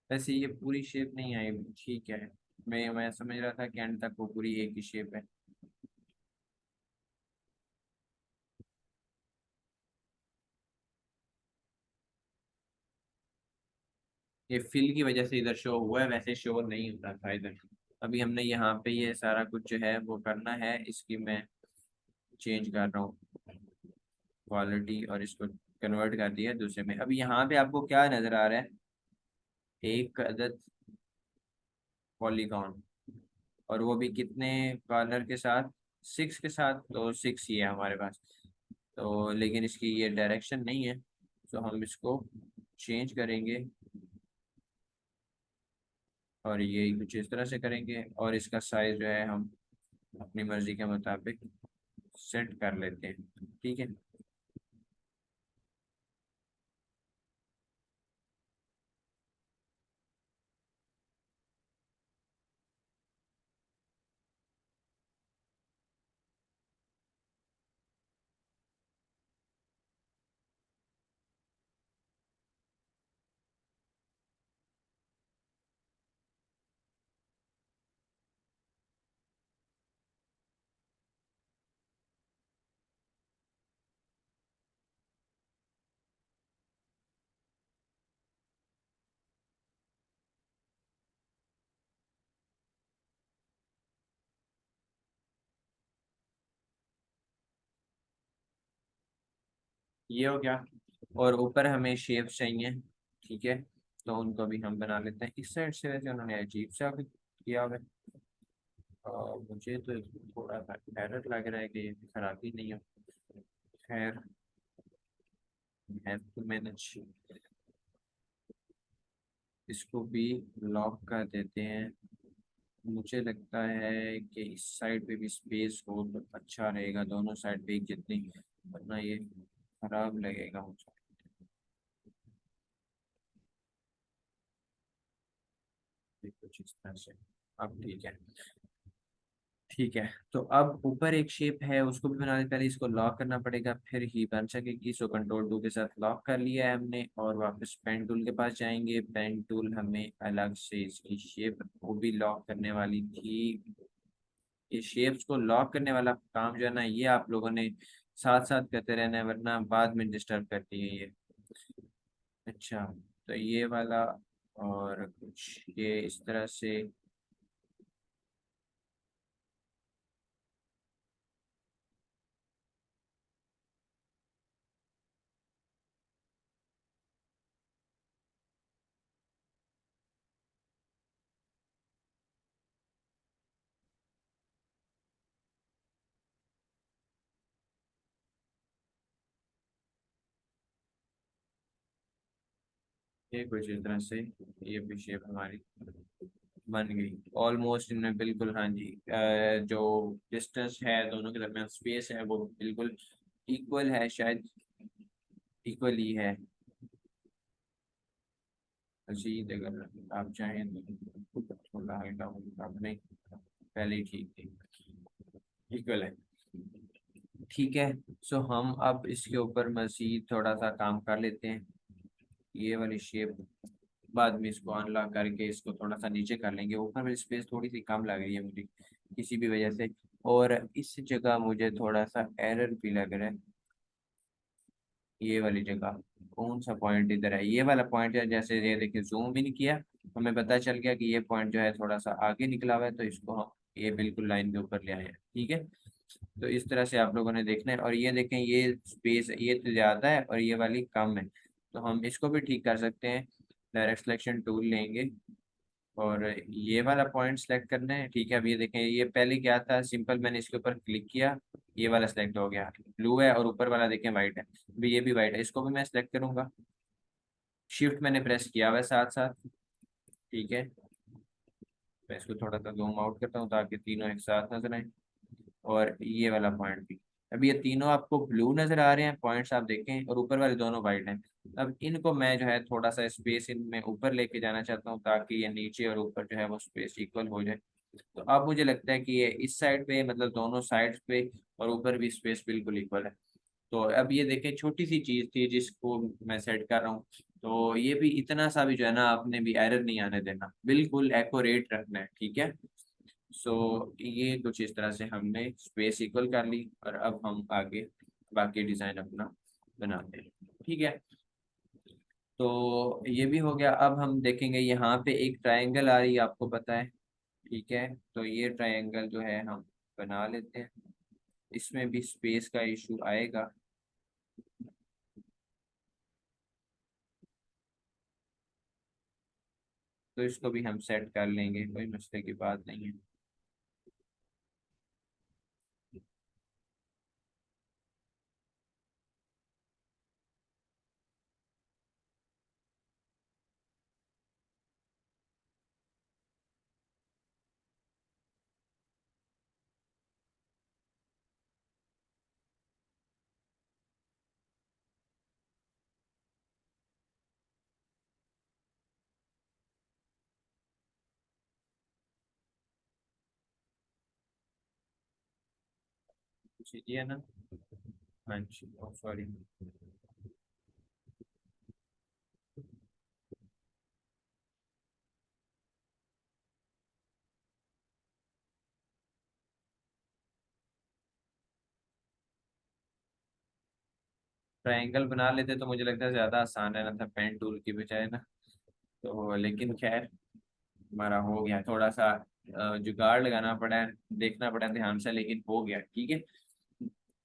वैसे ये पूरी शेप नहीं आई, ठीक है। मैं समझ रहा था कि एंड तक वो पूरी एक ही शेप है। ये फिल की वजह से इधर शो हुआ है, वैसे शो नहीं होता था इधर। अभी हमने यहाँ पे ये सारा कुछ जो है वो करना है, इसकी मैं चेंज कर रहा हूँ क्वालिटी, और इसको कन्वर्ट कर दिया दूसरे में। अभी यहाँ पे आपको क्या नजर आ रहा है, एक अदद पॉलीगॉन, और वो भी कितने कॉर्नर के साथ, 6 के साथ, तो 6 ही है हमारे पास। तो लेकिन इसकी ये डायरेक्शन नहीं है, तो हम इसको चेंज करेंगे और ये कुछ इस तरह से करेंगे, और इसका साइज जो है हम अपनी मर्जी के मुताबिक सेट कर लेते हैं। ठीक है, ये हो गया। और ऊपर हमें शेप चाहिए, ठीक है, तो उनको भी हम बना लेते हैं। इस साइड से वैसे उन्होंने अजीब सा भी किया हुआ है। मुझे तो थोड़ा सा एरर लग रहा है कि ये खराबी नहीं है। खैर, हैव टू मैनेज। इसको भी लॉक कर देते हैं। मुझे लगता है कि इस साइड पे भी स्पेस हो तो अच्छा रहेगा, दोनों साइड पे एक जितनी, वरना ये खराब लगेगा मुझे। ये कुछ इस तरह से, अब ठीक है। ठीक है, तो अब ऊपर एक शेप है, उसको भी बनाने से पहले इसको लॉक करना पड़ेगा, फिर ही बन सकेगी। सो कंट्रोल टू के साथ लॉक कर लिया है हमने, और वापस पेन टूल के पास जाएंगे। पेन टूल हमें अलग से इसकी शेप वो भी लॉक करने वाली थी। ये शेप्स को लॉक करने वाला काम जो है ना, ये आप लोगों ने साथ साथ करते रहना है, वरना बाद में डिस्टर्ब करती है ये। अच्छा, तो ये वाला, और कुछ ये इस तरह से। ये कुछ इस तरह से, ये भी शेप हमारी बन गई ऑलमोस्ट इनमें, बिल्कुल। हाँ जी, जो डिस्टेंस है दोनों के दरमियान, स्पेस है, वो बिल्कुल इक्वल है, शायद इक्वल ही है। मजीद अगर आप चाहें तो थोड़ा हल्का होगा, नहीं पहले ही ठीक थी, इक्वल है। ठीक है, सो हम अब इसके ऊपर मजीद थोड़ा सा काम कर लेते हैं। ये वाली शेप बाद में इसको अनलॉक करके इसको थोड़ा सा नीचे कर लेंगे। ऊपर वाली स्पेस थोड़ी सी कम लग रही है मुझे किसी भी वजह से, और इस जगह मुझे थोड़ा सा एरर भी लग रहा है। ये वाली जगह, कौन सा पॉइंट इधर है, ये वाला पॉइंट है। जैसे ये देखिए, जूम भी नहीं किया, हमें पता चल गया कि ये पॉइंट जो है थोड़ा सा आगे निकला हुआ है, तो इसको हम ये बिल्कुल लाइन के ऊपर ले आए हैं। ठीक है, तो इस तरह से आप लोगों ने देखना है। और ये देखें, ये स्पेस ये तो ज़्यादा है और ये वाली कम है, तो हम इसको भी ठीक कर सकते हैं। डायरेक्ट सिलेक्शन टूल लेंगे और ये वाला पॉइंट सेलेक्ट करना है। ठीक है, अब ये देखें, ये पहले क्या था, सिंपल मैंने इसके ऊपर क्लिक किया, ये वाला सेलेक्ट हो गया, ब्लू है, और ऊपर वाला देखें वाइट है, अभी ये भी वाइट है, इसको भी मैं सेलेक्ट करूंगा। शिफ्ट मैंने प्रेस किया हुआ है साथ साथ। ठीक है, मैं इसको थोड़ा सा जूम आउट करता हूँ ताकि तीनों एक साथ नजर आए, और ये वाला पॉइंट भी। अब ये तीनों आपको ब्लू नजर आ रहे हैं पॉइंट्स, आप देखें, और ऊपर वाले दोनों वाइट हैं। अब इनको मैं जो है थोड़ा सा स्पेस इनमें ऊपर लेके जाना चाहता हूँ, ताकि ये नीचे और ऊपर जो है वो स्पेस इक्वल हो जाए। तो अब मुझे लगता है कि ये इस साइड पे, मतलब दोनों साइड्स पे और ऊपर भी स्पेस बिल्कुल इक्वल है। तो अब ये देखें, छोटी सी चीज थी जिसको मैं सेट कर रहा हूँ, तो ये भी इतना सा भी जो है ना, आपने भी एरर नहीं आने देना, बिल्कुल एक्यूरेट रखना है। ठीक है, सो ये कुछ इस तरह से हमने स्पेस इक्वल कर ली, और अब हम आगे बाकी डिजाइन अपना बनाते हैं। ठीक है, तो ये भी हो गया। अब हम देखेंगे यहाँ पे एक ट्रायंगल आ रही है, आपको पता है। ठीक है, तो ये ट्रायंगल जो है हम बना लेते हैं। इसमें भी स्पेस का इशू आएगा। तो इसको भी हम सेट कर लेंगे, कोई मसले की बात नहीं है। जी है ना। हाँ जी, सॉरी। ट्रायंगल बना लेते तो मुझे लगता है ज्यादा आसान रहना था पेन टूल की बजाय ना। तो लेकिन खैर, हमारा हो गया। थोड़ा सा जुगाड़ लगाना पड़ा है, देखना पड़ा है ध्यान से, लेकिन हो गया। ठीक है।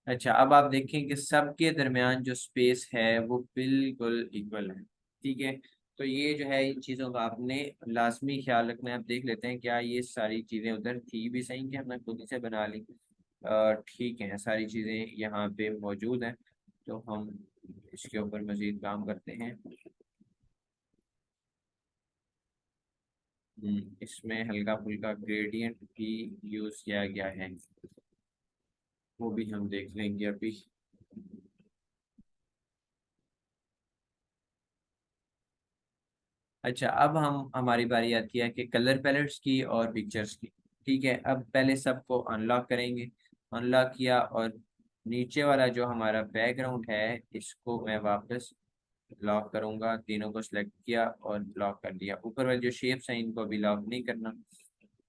अच्छा, अब आप देखें कि सबके दरमियान जो स्पेस है वो बिल्कुल इक्वल है। ठीक है। तो ये जो है, इन चीज़ों का आपने लाजमी ख्याल रखना है। आप देख लेते हैं क्या ये सारी चीज़ें उधर थी भी सही, कि हमने खुद से बना ली। ठीक है, सारी चीज़ें यहाँ पे मौजूद हैं। तो हम इसके ऊपर मजीद काम करते हैं। इसमें हल्का फुल्का ग्रेडियंट भी यूज़ किया गया है, वो भी हम देख लेंगे अभी। अच्छा, अब हम हमारी बारी आती है कि कलर पैलेट्स की और पिक्चर्स की। ठीक है, अब पहले सबको अनलॉक करेंगे। अनलॉक किया, और नीचे वाला जो हमारा बैकग्राउंड है इसको मैं वापस लॉक करूंगा। तीनों को सिलेक्ट किया और लॉक कर दिया। ऊपर वाले जो शेप्स हैं इनको अभी लॉक नहीं करना।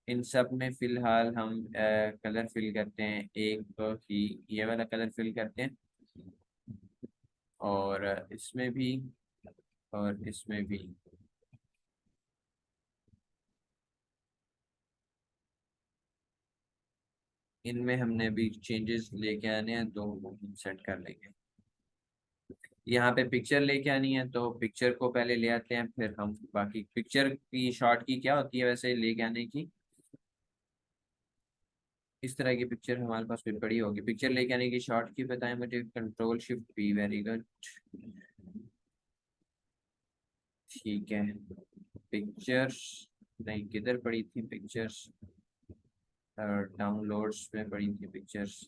इन सब में फिलहाल हम कलर फिल करते हैं। एक तो ही ये वाला कलर फिल करते हैं, और इसमें भी, और इसमें भी। इनमें हमने भी चेंजेस लेके आने हैं, तो वो हम सेट कर लेंगे। यहाँ पे पिक्चर लेके आनी है, तो पिक्चर को पहले ले आते हैं, फिर हम बाकी पिक्चर की शॉर्ट की क्या होती है वैसे लेके आने की। इस तरह की पिक्चर हमारे पास फिर पड़ी होगी। पिक्चर लेके आने की शॉर्ट की बताएं मुझे। Control shift P, very good. ठीक है। पिक्चर्स, नहीं किधर पड़ी थी पिक्चर्स? डाउनलोड्स में पड़ी थी पिक्चर्स।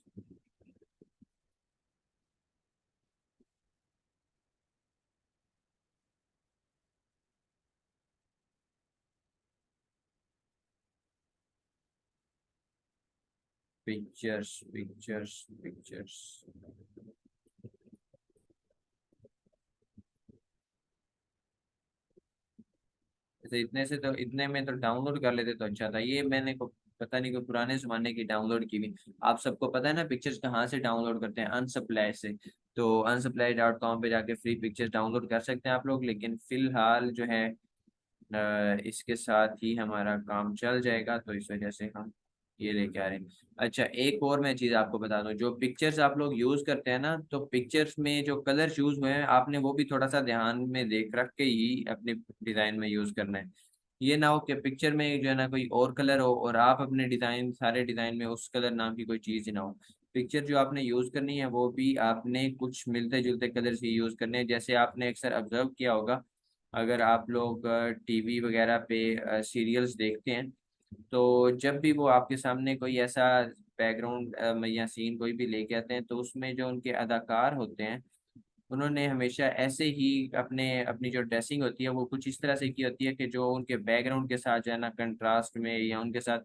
Pictures, pictures, pictures. तो इतने से, तो इतने में तो डाउनलोड कर लेते तो अच्छा था। ये मैंने को पता नहीं, कोई पुराने जमाने की डाउनलोड की भी। आप सबको पता है ना पिक्चर्स कहाँ से डाउनलोड करते हैं? अनसप्लाई से। तो unsupplied.com पे जाके फ्री पिक्चर्स डाउनलोड कर सकते हैं आप लोग। लेकिन फिलहाल जो है इसके साथ ही हमारा काम चल जाएगा, तो इस वजह से हम ये लेके आ रहे हैं। अच्छा, एक और मैं चीज़ आपको बता दूं, जो पिक्चर्स आप लोग यूज़ करते हैं ना, तो पिक्चर्स में जो कलर यूज़ हुए हैं आपने वो भी थोड़ा सा ध्यान में देख रख के ही अपने डिज़ाइन में यूज़ करना है। ये ना हो कि पिक्चर में जो है ना कोई और कलर हो और आप अपने डिज़ाइन, सारे डिज़ाइन में उस कलर नाम की कोई चीज़ ही ना हो। पिक्चर जो आपने यूज़ करनी है वो भी आपने कुछ मिलते जुलते कलर ही यूज़ करने हैं। जैसे आपने अक्सर ऑब्जर्व किया होगा, अगर आप लोग टीवी वगैरह पे सीरियल्स देखते हैं, तो जब भी वो आपके सामने कोई ऐसा बैकग्राउंड या सीन कोई भी लेके आते हैं, तो उसमें जो उनके अदाकार होते हैं उन्होंने हमेशा ऐसे ही अपने अपनी जो ड्रेसिंग होती है वो कुछ इस तरह से की होती है कि जो उनके बैकग्राउंड के साथ जो है ना कंट्रास्ट में या उनके साथ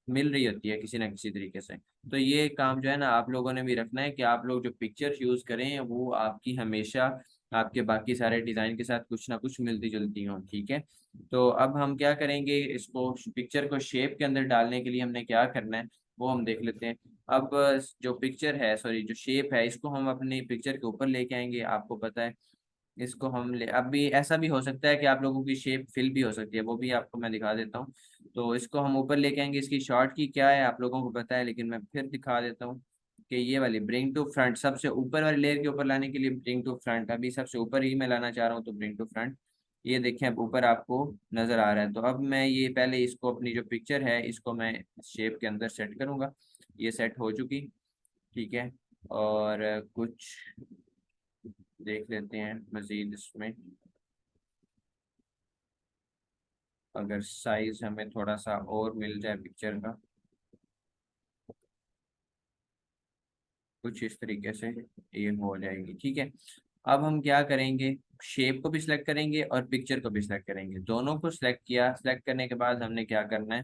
मिल रही होती है किसी ना किसी तरीके से। तो ये काम जो है ना आप लोगों ने भी रखना है कि आप लोग जो पिक्चर्स यूज करें वो आपकी हमेशा आपके बाकी सारे डिजाइन के साथ कुछ ना कुछ मिलती जुलती हों। ठीक है। तो अब हम क्या करेंगे, इसको पिक्चर को शेप के अंदर डालने के लिए हमने क्या करना है वो हम देख लेते हैं। अब जो पिक्चर है, सॉरी जो शेप है, इसको हम अपनी पिक्चर के ऊपर लेके आएंगे। आपको पता है इसको हम ले, अब भी ऐसा भी हो सकता है कि आप लोगों की शेप फिल भी हो सकती है, वो भी आपको मैं दिखा देता हूँ। तो इसको हम ऊपर लेके आएंगे। इसकी शॉर्ट की क्या है आप लोगों को पता है, लेकिन मैं फिर दिखा देता हूँ कि ये वाली ब्रिंग टू फ्रंट, सबसे ऊपर वाली लेयर के ऊपर लाने के लिए ब्रिंग टू फ्रंट, अभी सबसे ऊपर ही मैं लाना चाह रहा हूँ तो ब्रिंग टू फ्रंट। ये देखें अब ऊपर आपको नजर आ रहा है। तो अब मैं ये पहले इसको अपनी जो पिक्चर है इसको मैं शेप के अंदर सेट करूंगा। ये सेट हो चुकी, ठीक है। और कुछ देख लेते हैं मजीद इसमें, अगर साइज हमें थोड़ा सा और मिल जाए पिक्चर का, कुछ इस तरीके से ये हो जाएगी, ठीक है। अब हम क्या करेंगे, शेप को भी सिलेक्ट करेंगे और पिक्चर को भी सिलेक्ट करेंगे। दोनों को सिलेक्ट किया, सिलेक्ट करने के बाद हमने क्या करना है,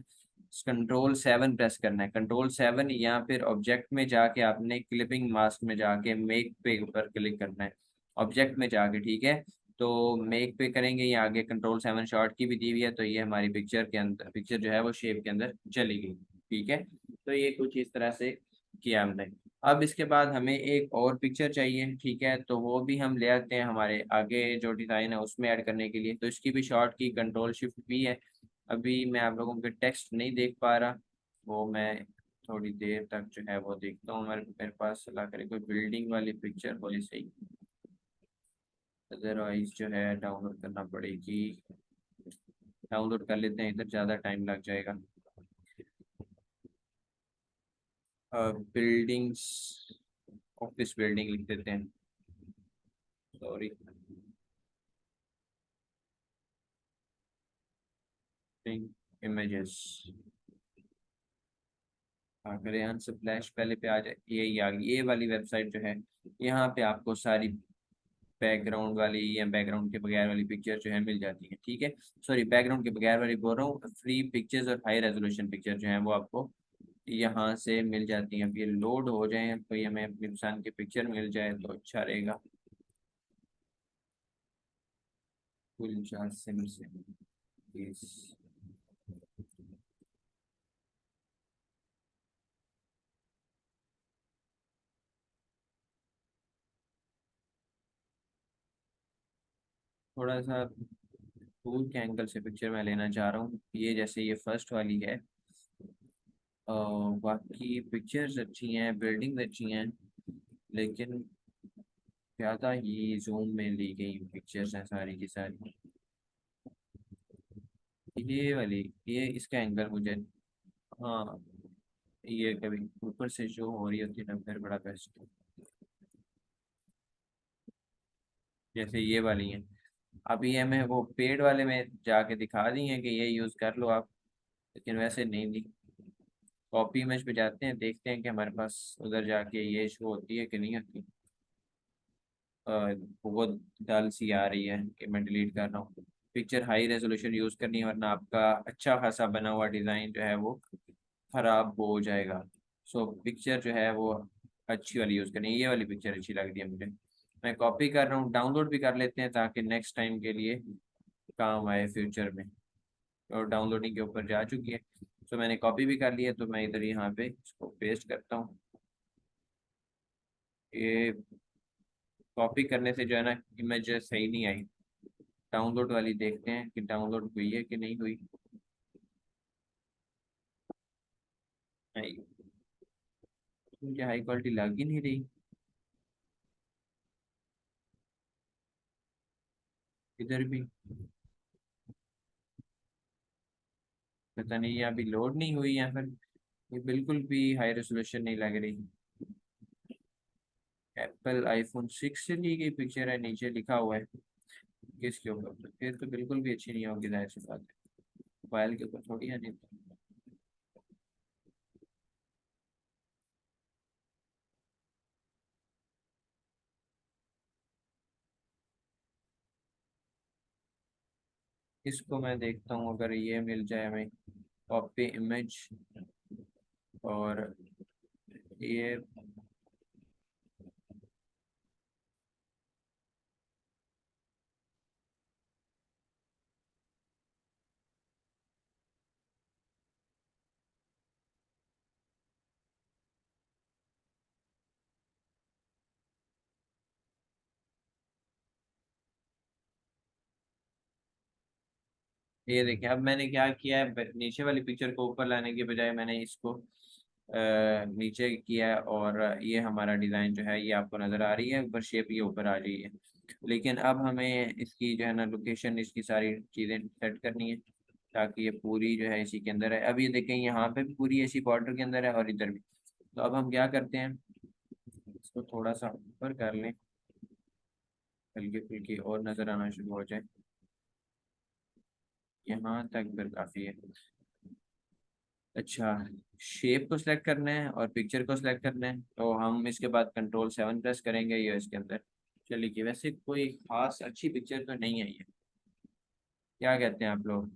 कंट्रोल 7 प्रेस करना है। कंट्रोल 7 या फिर ऑब्जेक्ट में जाके आपने क्लिपिंग मास्क में जाके मेक पे ऊपर क्लिक करना है, ऑब्जेक्ट में जाके, ठीक है। तो मेक पे करेंगे, ये आगे कंट्रोल 7 शॉर्ट की भी दी हुई है, तो ये हमारी पिक्चर के अंदर, पिक्चर जो है वो शेप के अंदर चली गई, ठीक है। तो ये कुछ इस तरह से किया हमने। अब इसके बाद हमें एक और पिक्चर चाहिए, ठीक है, तो वो भी हम ले आते हैं हमारे आगे जो डिज़ाइन है उसमें ऐड करने के लिए। तो इसकी भी शॉर्ट की कंट्रोल शिफ्ट भी है। अभी मैं आप लोगों के टेक्स्ट नहीं देख पा रहा, वो मैं थोड़ी देर तक जो है वो देखता हूँ। मेरे मेरे पास सलाह करे कोई बिल्डिंग वाली पिक्चर हो सही, अदरवाइज जो है डाउनलोड करना पड़ेगी। डाउनलोड कर लेते हैं, इधर ज़्यादा टाइम लग जाएगा। बिल्डिंग्स, ऑफिस बिल्डिंग लिख देते हैं, सॉरी, इमेजेस। अगर यहाँ से फ्लैश पहले पे आ जाए, यही आ गई ये वाली वेबसाइट जो है। यहाँ पे आपको सारी बैकग्राउंड वाली या बैकग्राउंड के बगैर वाली पिक्चर जो है मिल जाती है, ठीक है। सॉरी, बैकग्राउंड के बगैर वाली बोल रहा हूँ, फ्री पिक्चर्स और हाई रेजोल्यूशन पिक्चर जो है वो आपको यहाँ से मिल जाती हैं। अब ये लोड हो जाए, कोई हमें अपनी इंसान की पिक्चर मिल जाए तो अच्छा रहेगा। गुलजार सिम से प्लीज। थोड़ा सा दूर के एंगल से पिक्चर मैं लेना चाह रहा हूँ, ये जैसे ये फर्स्ट वाली है। अ, बाकी पिक्चर्स अच्छी हैं, बिल्डिंग्स अच्छी हैं, लेकिन ज़्यादा ही जूम में ली गई पिक्चर्स हैं सारी की सारी। ये वाली, ये इसका एंगल मुझे, हाँ, ये कभी ऊपर से शो हो रही होती है ना फिर बड़ा बेस्ट, जैसे ये वाली है। अभी ये हमें वो पेड वाले में जाके दिखा दी है कि ये यूज़ कर लो आप, लेकिन वैसे नहीं दी। कॉपी इमेज पे जाते हैं, देखते हैं कि हमारे पास उधर जाके ये शो होती है कि नहीं होती। बहुत डल सी आ रही है कि मैं डिलीट कर रहा हूँ। पिक्चर हाई रेजोल्यूशन यूज़ करनी है, वरना आपका अच्छा खासा बना हुआ डिज़ाइन जो है वो खराब हो जाएगा। सो पिक्चर जो है वो अच्छी वाली यूज़ करनी है। ये वाली पिक्चर अच्छी लग रही है मुझे। मैं कॉपी कर रहा हूँ, डाउनलोड भी कर लेते हैं ताकि नेक्स्ट टाइम के लिए काम आए फ्यूचर में। और डाउनलोडिंग के ऊपर जा चुकी है, सो मैंने कॉपी भी कर लिया, तो मैं इधर यहाँ पे इसको पेस्ट करता हूँ। ये कॉपी करने से जो है ना इमेज सही नहीं आई। डाउनलोड वाली देखते हैं कि डाउनलोड हुई है कि नहीं हुई। नहीं, मुझे हाई क्वालिटी लग ही नहीं रही इधर भी। पता नहीं ये अभी लोड नहीं हुई या फिर ये बिल्कुल भी हाई रेजोल्यूशन नहीं लग रही। एप्पल आईफोन 6 से ली गई पिक्चर है, नीचे लिखा हुआ है किसके ऊपर, तो फिर तो बिल्कुल भी अच्छी नहीं होगी, जाहिर सी बात है। मोबाइल के ऊपर थोड़ी आनी। इसको मैं देखता हूँ, अगर ये मिल जाए हमें कॉपी इमेज, और ये ये देखिए, अब मैंने क्या किया है, नीचे वाली पिक्चर को ऊपर लाने के बजाय मैंने इसको नीचे किया है, और ये हमारा डिज़ाइन जो है ये आपको नज़र आ रही है, ऊपर शेप ये ऊपर आ रही है। लेकिन अब हमें इसकी जो है ना लोकेशन, इसकी सारी चीज़ें सेट करनी है, ताकि ये पूरी जो है इसी के अंदर है। अब ये देखें, यहाँ पे भी पूरी इसी बॉर्डर के अंदर है और इधर भी। तो अब हम क्या करते हैं, इसको थोड़ा सा ऊपर कर लें, हल्की फुल्की और नज़र आना शुरू हो जाए। यहाँ तक फिर काफ़ी है। अच्छा, शेप को सिलेक्ट करना है और पिक्चर को सिलेक्ट करना है, तो हम इसके बाद कंट्रोल 7 प्रेस करेंगे, ये इसके अंदर चलिए कि वैसे कोई खास अच्छी पिक्चर तो नहीं आई है, क्या कहते हैं आप लोग?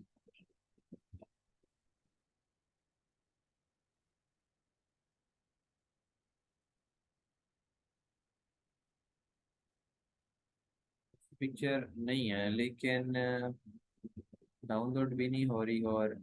पिक्चर नहीं है, लेकिन डाउनलोड भी नहीं हो रही, और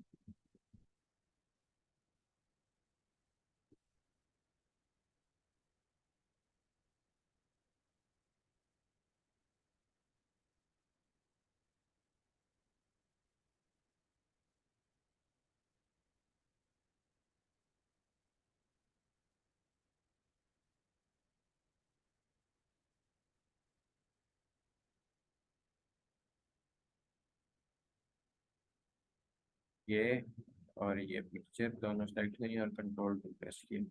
ये और ये पिक्चर दोनों सेलेक्ट हुई और कंट्रोल 2 प्रेस किए।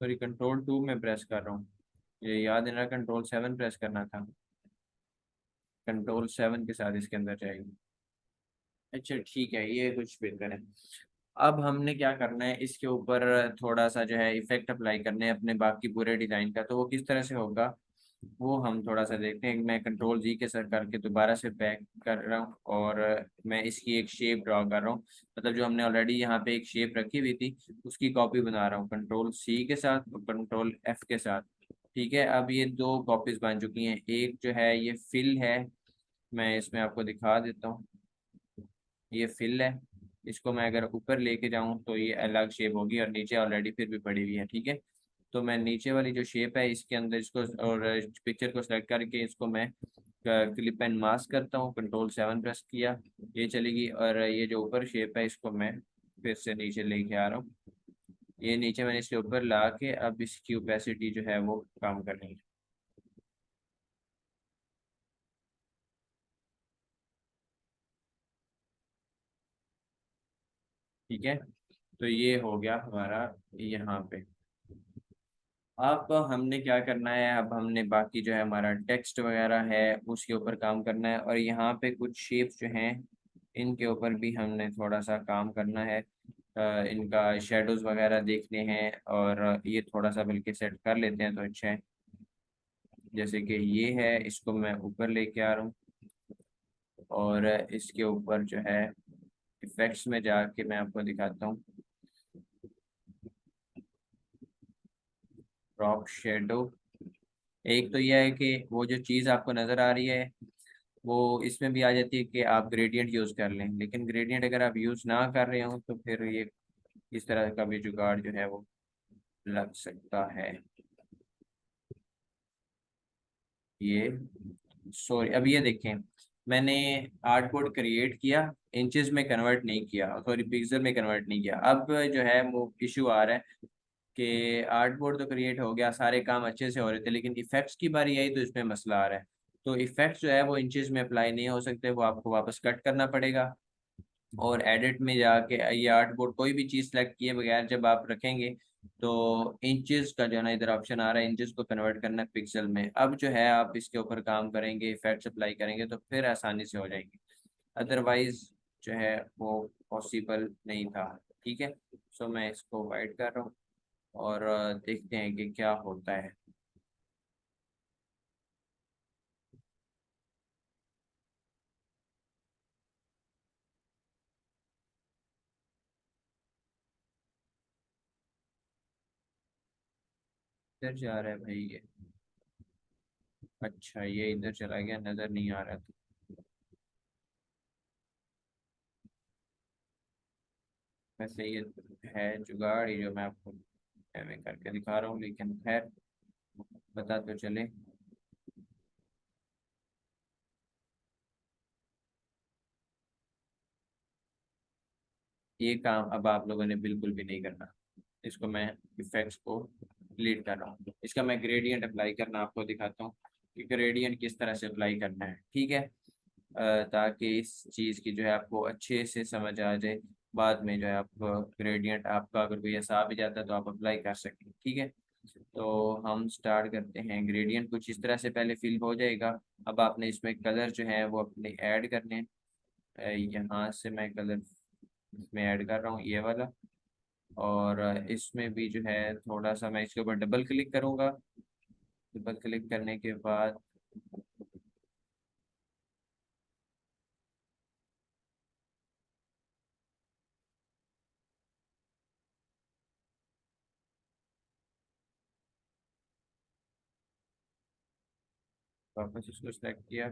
सॉरी, कंट्रोल 2 में प्रेस कर रहा हूँ, ये याद है ना, कंट्रोल 7 प्रेस करना था, कंट्रोल 7 के साथ इसके अंदर जाएगी। अच्छा ठीक है, ये कुछ बेहतर है। अब हमने क्या करना है, इसके ऊपर थोड़ा सा जो है इफेक्ट अप्लाई करने हैं अपने बाकी पूरे डिज़ाइन का, तो वो किस तरह से होगा वो हम थोड़ा सा देखते हैं। मैं कंट्रोल 0 के साथ करके दोबारा से बैक कर रहा हूँ, और मैं इसकी एक शेप ड्रॉ कर रहा हूँ, मतलब जो हमने ऑलरेडी यहाँ पे एक शेप रखी हुई थी उसकी कॉपी बना रहा हूँ, कंट्रोल C के साथ और कंट्रोल F के साथ। ठीक है, अब ये दो कॉपीज बन चुकी हैं। एक जो है ये फिल है, मैं इसमें आपको दिखा देता हूँ, ये फिल है। इसको मैं अगर ऊपर लेके जाऊं तो ये अलग शेप होगी, और नीचे ऑलरेडी फिर भी पड़ी हुई है। ठीक है, तो मैं नीचे वाली जो शेप है इसके अंदर इसको और पिक्चर को सेलेक्ट करके इसको मैं क्लिप एंड मास्क करता हूँ, कंट्रोल 7 प्रेस किया, ये चलेगी। और ये जो ऊपर शेप है इसको मैं फिर से नीचे लेके आ रहा हूँ, ये नीचे मैंने इसके ऊपर ला के अब इसकी ओपेसिटी जो है वो काम कर रही है। ठीक है, तो ये हो गया हमारा यहाँ पे। अब हमने क्या करना है, अब हमने बाकी जो है हमारा टेक्स्ट वगैरह है उसके ऊपर काम करना है, और यहाँ पे कुछ शेप्स जो हैं इनके ऊपर भी हमने थोड़ा सा काम करना है। इनका शेडोज वगैरह देखने हैं, और ये थोड़ा सा बल्कि सेट कर लेते हैं तो अच्छा है। जैसे कि ये है, इसको मैं ऊपर लेके आ रहा हूँ, और इसके ऊपर जो है इफेक्ट्स में जाके मैं आपको दिखाता हूँ, ड्रॉप शेडो। एक तो यह है कि वो जो चीज़ आपको नज़र आ रही है वो इसमें भी आ जाती है कि आप ग्रेडियंट यूज़ कर लें, लेकिन ग्रेडियंट अगर आप यूज़ ना कर रहे हो तो फिर ये इस तरह का भी जुगाड़ जो है वो लग सकता है। ये सॉरी, अब ये देखें, मैंने आर्टबोर्ड क्रिएट किया, इंचेस में कन्वर्ट नहीं किया, सॉरी पिक्सल में कन्वर्ट नहीं किया। अब जो है वो इशू आ रहा है कि आर्टबोर्ड तो क्रिएट हो गया, सारे काम अच्छे से हो रहे थे, लेकिन इफेक्ट्स की बारी आई तो इसमें मसला आ रहा है। तो इफेक्ट्स जो है वो इंचेस में अप्लाई नहीं हो सकते, वो आपको वापस कट करना पड़ेगा, और एडिट में जाके ये आर्टबोर्ड कोई भी चीज़ सेलेक्ट किए बगैर जब आप रखेंगे तो इंचेस का जो है ना इधर ऑप्शन आ रहा है, इंचेस को कन्वर्ट करना है पिक्सल में। अब जो है आप इसके ऊपर काम करेंगे, इफेक्ट्स अप्लाई करेंगे तो फिर आसानी से हो जाएंगे, अदरवाइज जो है वो पॉसिबल नहीं था। ठीक है, सो मैं इसको वाइट कर रहा हूँ, और देखते हैं कि क्या होता है। इधर जा रहा है भाई ये, अच्छा ये इधर चला गया, नज़र नहीं आ रहा था। वैसे ये है जुगाड़ ही जो मैं आपको मैं करके दिखा रहा हूँ, लेकिन खैर बता तो चले। ये काम अब आप लोगों ने बिल्कुल भी नहीं करना। इसको मैं इफेक्ट्स को डिलीट कर रहा हूँ। इसका मैं ग्रेडियंट अप्लाई करना आपको दिखाता हूँ कि ग्रेडियंट किस तरह से अप्लाई करना है, ठीक है। ताकि इस चीज़ की जो है आपको अच्छे से समझ आ जाए। बाद में जो है आप ग्रेडियंट आपका अगर कोई ऐसा आ भी जाता है तो आप अप्लाई कर सकते हैं, ठीक है। तो हम स्टार्ट करते हैं। ग्रेडियंट कुछ इस तरह से पहले फिल हो जाएगा। अब आपने इसमें कलर जो है वो अपने ऐड करने हैं। यहाँ से मैं कलर इसमें ऐड कर रहा हूँ, ये वाला। और इसमें भी जो है थोड़ा सा मैं इसके ऊपर डबल क्लिक करूँगा। डबल क्लिक करने के बाद वापस इसको सेलेक्ट किया।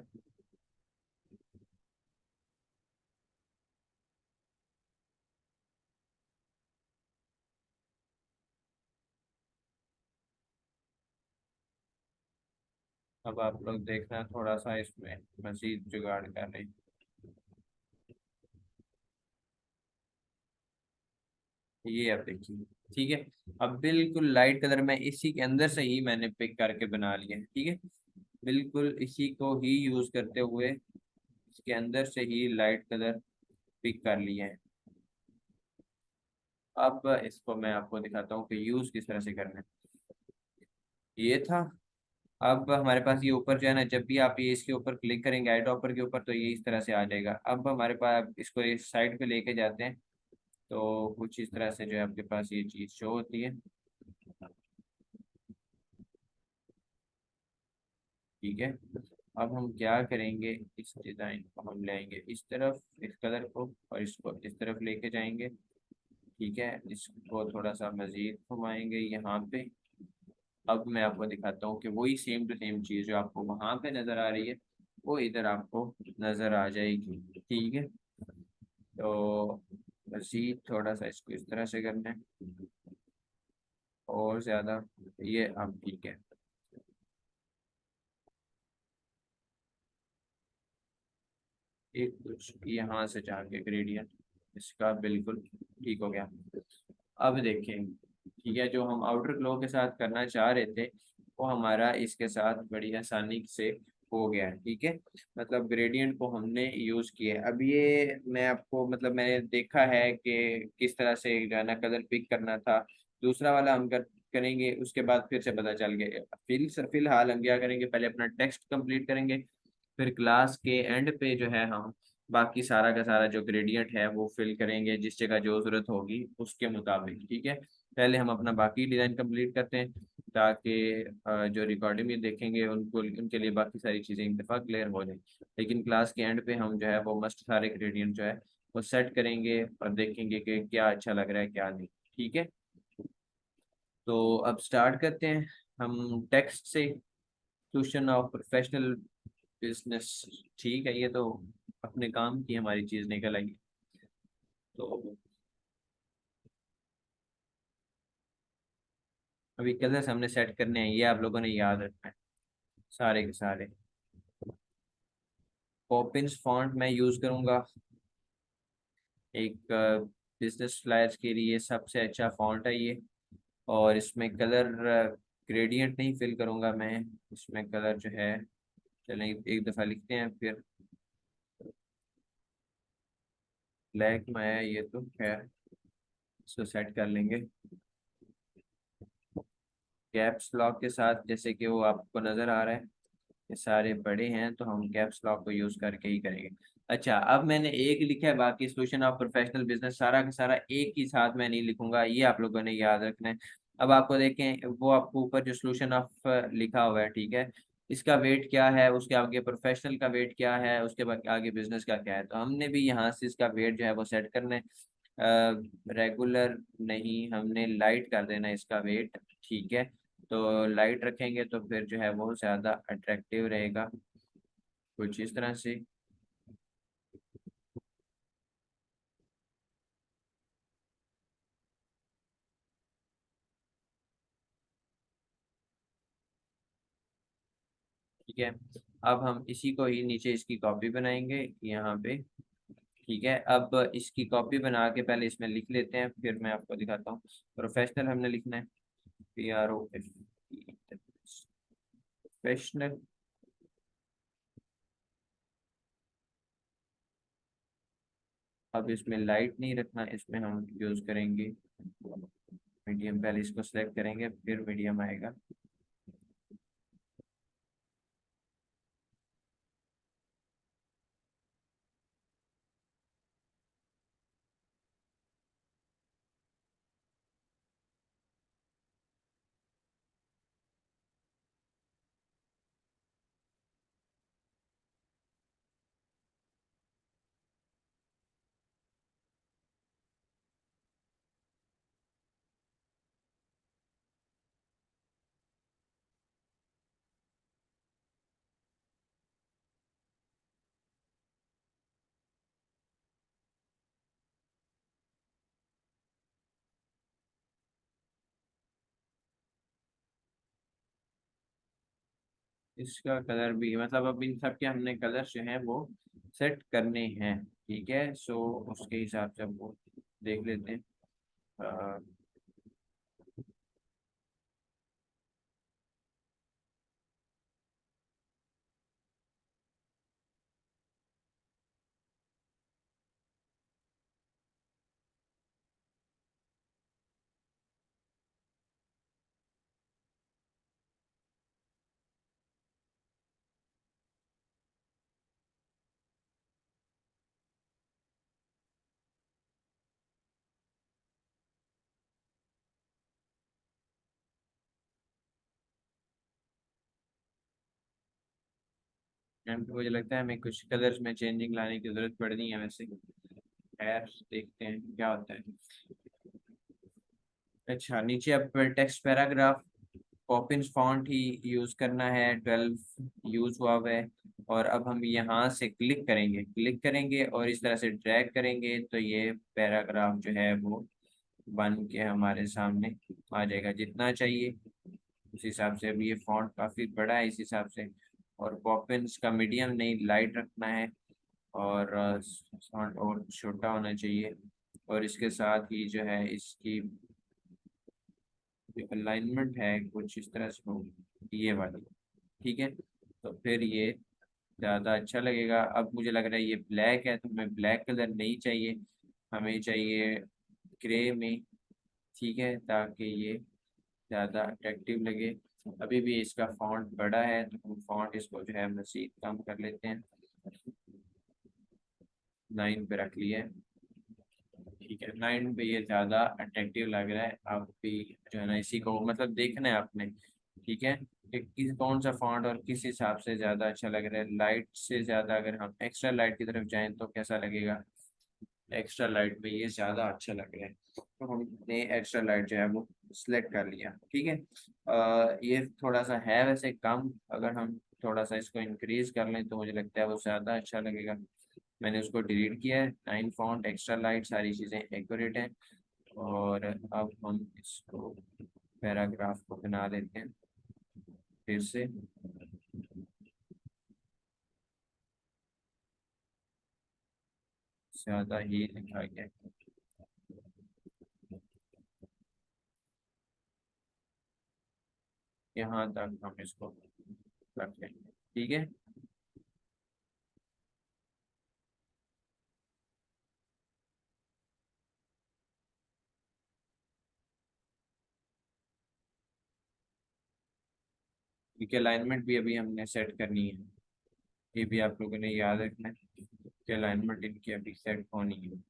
अब आप लोग देखना थोड़ा सा इसमें मजीद जुगाड़ कर रही। ये अब देखिए, ठीक है। अब बिल्कुल लाइट कलर में इसी के अंदर से ही मैंने पिक करके बना लिया है, ठीक है। बिल्कुल इसी को ही यूज करते हुए इसके अंदर से ही लाइट कलर पिक कर लिए हैं। अब इसको मैं आपको दिखाता हूँ कि यूज किस तरह से करना है। ये था। अब हमारे पास ये ऊपर जो है ना, जब भी आप ये इसके ऊपर क्लिक करेंगे आई ड्रॉपर के ऊपर तो ये इस तरह से आ जाएगा। अब हमारे पास इसको इस साइड पे लेके जाते हैं तो कुछ इस तरह से जो है आपके पास ये चीज़ शो होती है, ठीक है। अब हम क्या करेंगे, इस डिज़ाइन को हम लेंगे इस तरफ, इस कलर को, और इसको इस तरफ लेके जाएंगे, ठीक है। इसको थोड़ा सा मज़ीद घुमाएंगे यहाँ पे। अब मैं आपको दिखाता हूँ कि वही सेम टू सेम चीज़ जो आपको वहाँ पे नज़र आ रही है वो इधर आपको नज़र आ जाएगी, ठीक है। तो मज़ीद थोड़ा सा इसको इस तरह से करना है और ज़्यादा। ये अब ठीक है। एक कुछ यहाँ से जाके ग्रेडियंट इसका बिल्कुल ठीक हो गया। अब देखें, ठीक है, जो हम आउटर ग्लो के साथ करना चाह रहे थे वो हमारा इसके साथ बड़ी आसानी से हो गया, ठीक है। मतलब ग्रेडियंट को हमने यूज किया। अब ये मैं आपको मतलब मैंने देखा है कि किस तरह से जो है ना कलर पिक करना था। दूसरा वाला हम करेंगे, उसके बाद फिर से पता चल गया। फिलहाल हम क्या करेंगे, पहले अपना टेक्स्ट कंप्लीट करेंगे, फिर क्लास के एंड पे जो है हम बाकी सारा का सारा जो ग्रेडियंट है वो फिल करेंगे जिस जगह जो जरूरत होगी उसके मुताबिक, ठीक है। पहले हम अपना बाकी डिज़ाइन कंप्लीट करते हैं ताकि जो रिकॉर्डिंग में देखेंगे उनको उनके लिए बाकी सारी चीज़ें एक दफ़ा क्लियर हो जाए। लेकिन क्लास के एंड पे हम जो है वो मस्ट सारे ग्रेडियंट जो है वो सेट करेंगे और देखेंगे कि क्या अच्छा लग रहा है क्या नहीं, ठीक है। तो अब स्टार्ट करते हैं हम टेक्स्ट से। ट्यूशन ऑफ प्रोफेशनल बिजनेस, ठीक है। ये तो अपने काम की हमारी चीज निकल आई। तो अभी कलर्स हमने सेट करने हैं, ये आप लोगों ने याद रखना है सारे के सारे। पॉपिंस फॉन्ट मैं यूज करूंगा एक बिजनेस फ्लायर्स के लिए, सबसे अच्छा फॉन्ट है ये। और इसमें कलर ग्रेडियंट नहीं फिल करूंगा मैं, इसमें कलर जो है, चलें एक दफ़ा लिखते हैं फिर। ब्लैक में है ये तो खैर, इसको सेट कर लेंगे कैप्स लॉक के साथ, जैसे कि वो आपको नज़र आ रहा है। ये सारे बड़े हैं तो हम कैप्स लॉक को यूज़ करके ही करेंगे। अच्छा, अब मैंने एक लिखा है, बाकी सोल्यूशन ऑफ प्रोफेशनल बिजनेस सारा का सारा एक ही साथ मैं नहीं लिखूंगा, ये आप लोगों ने याद रखना है। अब आपको देखें, वो आपको ऊपर जो सोल्यूशन ऑफ लिखा हुआ है, ठीक है, इसका वेट क्या है, उसके आगे प्रोफेशनल का वेट क्या है, उसके बाद आगे बिजनेस का क्या है। तो हमने भी यहाँ से इसका वेट जो है वो सेट करना है। रेगुलर नहीं, हमने लाइट कर देना है इसका वेट, ठीक है। तो लाइट रखेंगे तो फिर जो है वो ज़्यादा अट्रैक्टिव रहेगा कुछ इस तरह से। ठीक है, अब हम इसी को ही नीचे इसकी कॉपी बनाएंगे यहाँ पे। ठीक है, अब इसकी कॉपी बना के पहले इसमें लिख लेते हैं, फिर मैं आपको दिखाता हूँ। प्रोफेशनल हमने लिखना है, PROF, प्रोफेशनल। अब इसमें लाइट नहीं रखना, इसमें हम यूज करेंगे मीडियम। पहले इसको सेलेक्ट करेंगे फिर मीडियम आएगा। इसका कलर भी मतलब अब इन सब के हमने कलर जो हैं वो सेट करने हैं। ठीक है, सो उसके हिसाब से हम वो देख लेते हैं। अ, एंड मुझे लगता है हमें कुछ कलर्स में चेंजिंग लाने की जरूरत पड़नी है वैसे। खैर देखते हैं क्या होता है। अच्छा, नीचे अब टेक्स्ट पैराग्राफ पॉपिंस फॉन्ट ही यूज करना है, 12 यूज हुआ हुआ है। और अब हम यहाँ से क्लिक करेंगे और इस तरह से ड्रैग करेंगे तो ये पैराग्राफ जो है वो बन के हमारे सामने आ जाएगा जितना चाहिए उस हिसाब से। अब ये फॉन्ट काफी बड़ा है इस हिसाब से, और पॉपिंस का मीडियम नहीं लाइट रखना है, और फॉन्ट और छोटा होना चाहिए। और इसके साथ ही जो है इसकी अलाइनमेंट है कुछ इस तरह से हो, ये वाली। ठीक है, तो फिर ये ज़्यादा अच्छा लगेगा। अब मुझे लग रहा है ये ब्लैक है तो हमें ब्लैक कलर नहीं चाहिए, हमें चाहिए ग्रे में। ठीक है, ताकि ये ज़्यादा अट्रैक्टिव लगे। अभी भी इसका फॉन्ट बड़ा है तो हम फॉन्ट इसको जो है मज़ीद कम कर लेते हैं, 9 पे रख लिए। ठीक है, 9 पे ये ज़्यादा अट्रैक्टिव लग रहा है। आप भी जो है ना इसी को मतलब देखना है आपने। ठीक है, कि किस कौन सा फॉन्ट और किस हिसाब से ज़्यादा अच्छा लग रहा है। लाइट से ज़्यादा अगर हम एक्स्ट्रा लाइट की तरफ जाएं तो कैसा लगेगा, एक्स्ट्रा लाइट में ये ज़्यादा अच्छा लग रहा है तो हमने एक्स्ट्रा लाइट जो है वो सिलेक्ट कर लिया। ठीक है, ये थोड़ा सा है वैसे कम, अगर हम थोड़ा सा इसको इंक्रीज कर लें तो मुझे लगता है वो ज़्यादा अच्छा लगेगा। मैंने उसको डिलीट किया है। 9 फॉन्ट, एक्स्ट्रा लाइट, सारी चीज़ें एक्यूरेट हैं। और अब हम इसको पैराग्राफ को बना लेते हैं फिर से। ज़्यादा ही लिखा गया है। यहाँ तक हम इसको रख लेंगे। ठीक है, क्योंकि अलाइनमेंट भी अभी हमने सेट करनी है, ये भी आप लोगों ने याद रखना है कि अलाइनमेंट इनकी अभी सेट होनी है।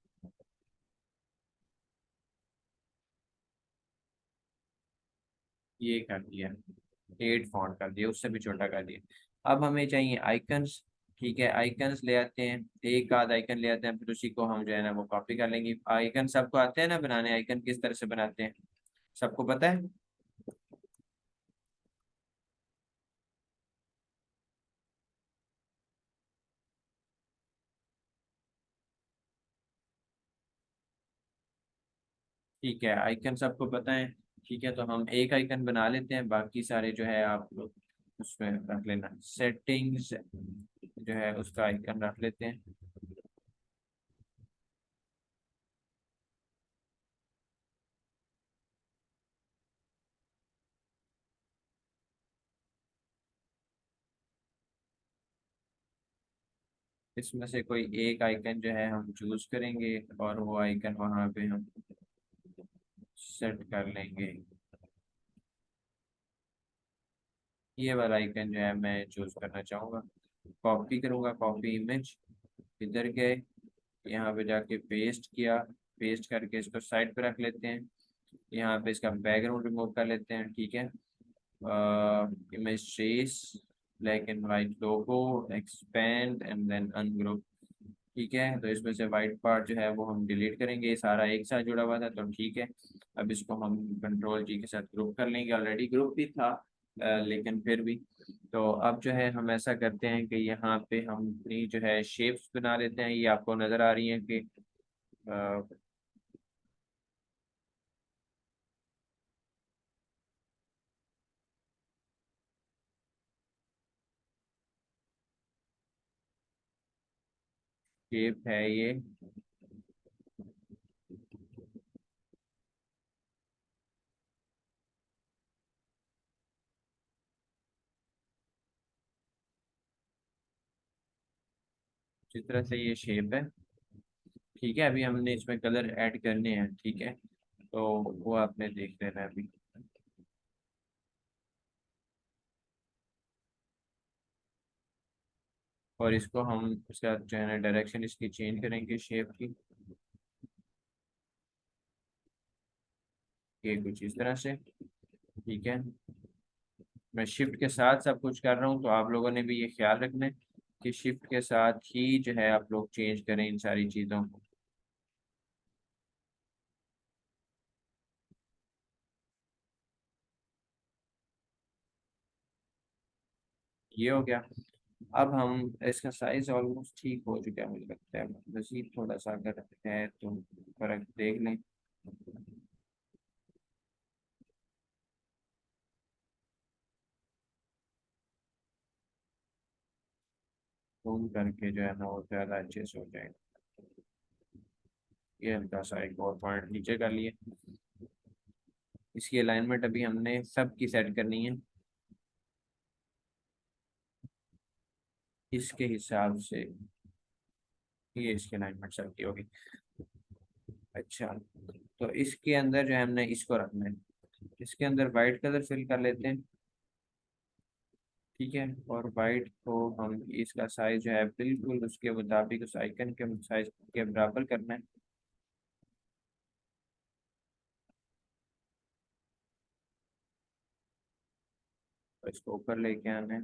ये कर दिया, 8 फॉन्ट कर दिया, उससे भी छोटा कर दिया। अब हमें चाहिए आइकन्स। ठीक है, आइकन्स ले आते हैं, एक आध आइकन ले आते हैं, फिर उसी को हम जो है ना वो कॉपी कर लेंगे। आइकन सबको आते हैं ना बनाने, आइकन किस तरह से बनाते हैं सबको पता है। ठीक है, आइकन सबको पता है। ठीक है, तो हम एक आइकन बना लेते हैं, बाकी सारे जो है आप लोग उसमें रख लेना, सेटिंग्स जो है उसका आइकन रख लेते हैं। इसमें से कोई एक आइकन जो है हम चूज करेंगे और वो आइकन वहां पे हम सेट कर लेंगे। ये वाला आइकन जो है मैं चूज करना चाहूंगा। कॉपी करूंगा, कॉपी इमेज, इधर गए, यहाँ पे जाके पेस्ट किया, पेस्ट करके इसको साइड पे रख लेते हैं। यहाँ पे इसका बैकग्राउंड रिमूव कर लेते हैं, ठीक है। Image trace, black and white logo, expand and then ungroup. ठीक है, तो इसमें से वाइट पार्ट जो है वो हम डिलीट करेंगे, ये सारा एक साथ जुड़ा हुआ था तो ठीक है। अब इसको हम कंट्रोल जी के साथ ग्रुप कर लेंगे, ऑलरेडी ग्रुप भी था लेकिन फिर भी। तो अब जो है हम ऐसा करते हैं कि यहाँ पे हम अपनी जो है शेप्स बना लेते हैं। ये आपको नज़र आ रही है कि शेप है ये। जिस तरह से ये शेप है, ठीक है। अभी हमने इसमें कलर ऐड करने हैं, ठीक है, तो वो आपने देख लेना है अभी। और इसको हम इसका जो है ना डायरेक्शन इसकी चेंज करेंगे शेप की, ये कुछ इस तरह से, ठीक है। मैं शिफ्ट के साथ सब कुछ कर रहा हूँ, तो आप लोगों ने भी ये ख्याल रखना है कि शिफ्ट के साथ ही जो है आप लोग चेंज करें इन सारी चीज़ों को। ये हो गया। अब हम इसका साइज ऑलमोस्ट ठीक हो चुका है मुझे लगता है, मजीद थोड़ा सा अगर है तो फर्क देख लें। जूम करके जो है ना वो ज़्यादा अच्छे से हो जाएगा। ये हल्का सा एक और पॉइंट नीचे कर लिए। इसकी अलाइनमेंट अभी हमने सब की सेट करनी है इसके हिसाब से। ये इसकी अलाइनमेंट सब की होगी। अच्छा, तो इसके अंदर जो है हमने इसको रखना है, इसके अंदर वाइट कलर फिल कर लेते हैं, ठीक है। और वाइट को हम इसका साइज जो है बिल्कुल उसके मुताबिक उस आइकन के साइज के बराबर करना है। तो इसको ऊपर लेके आना है,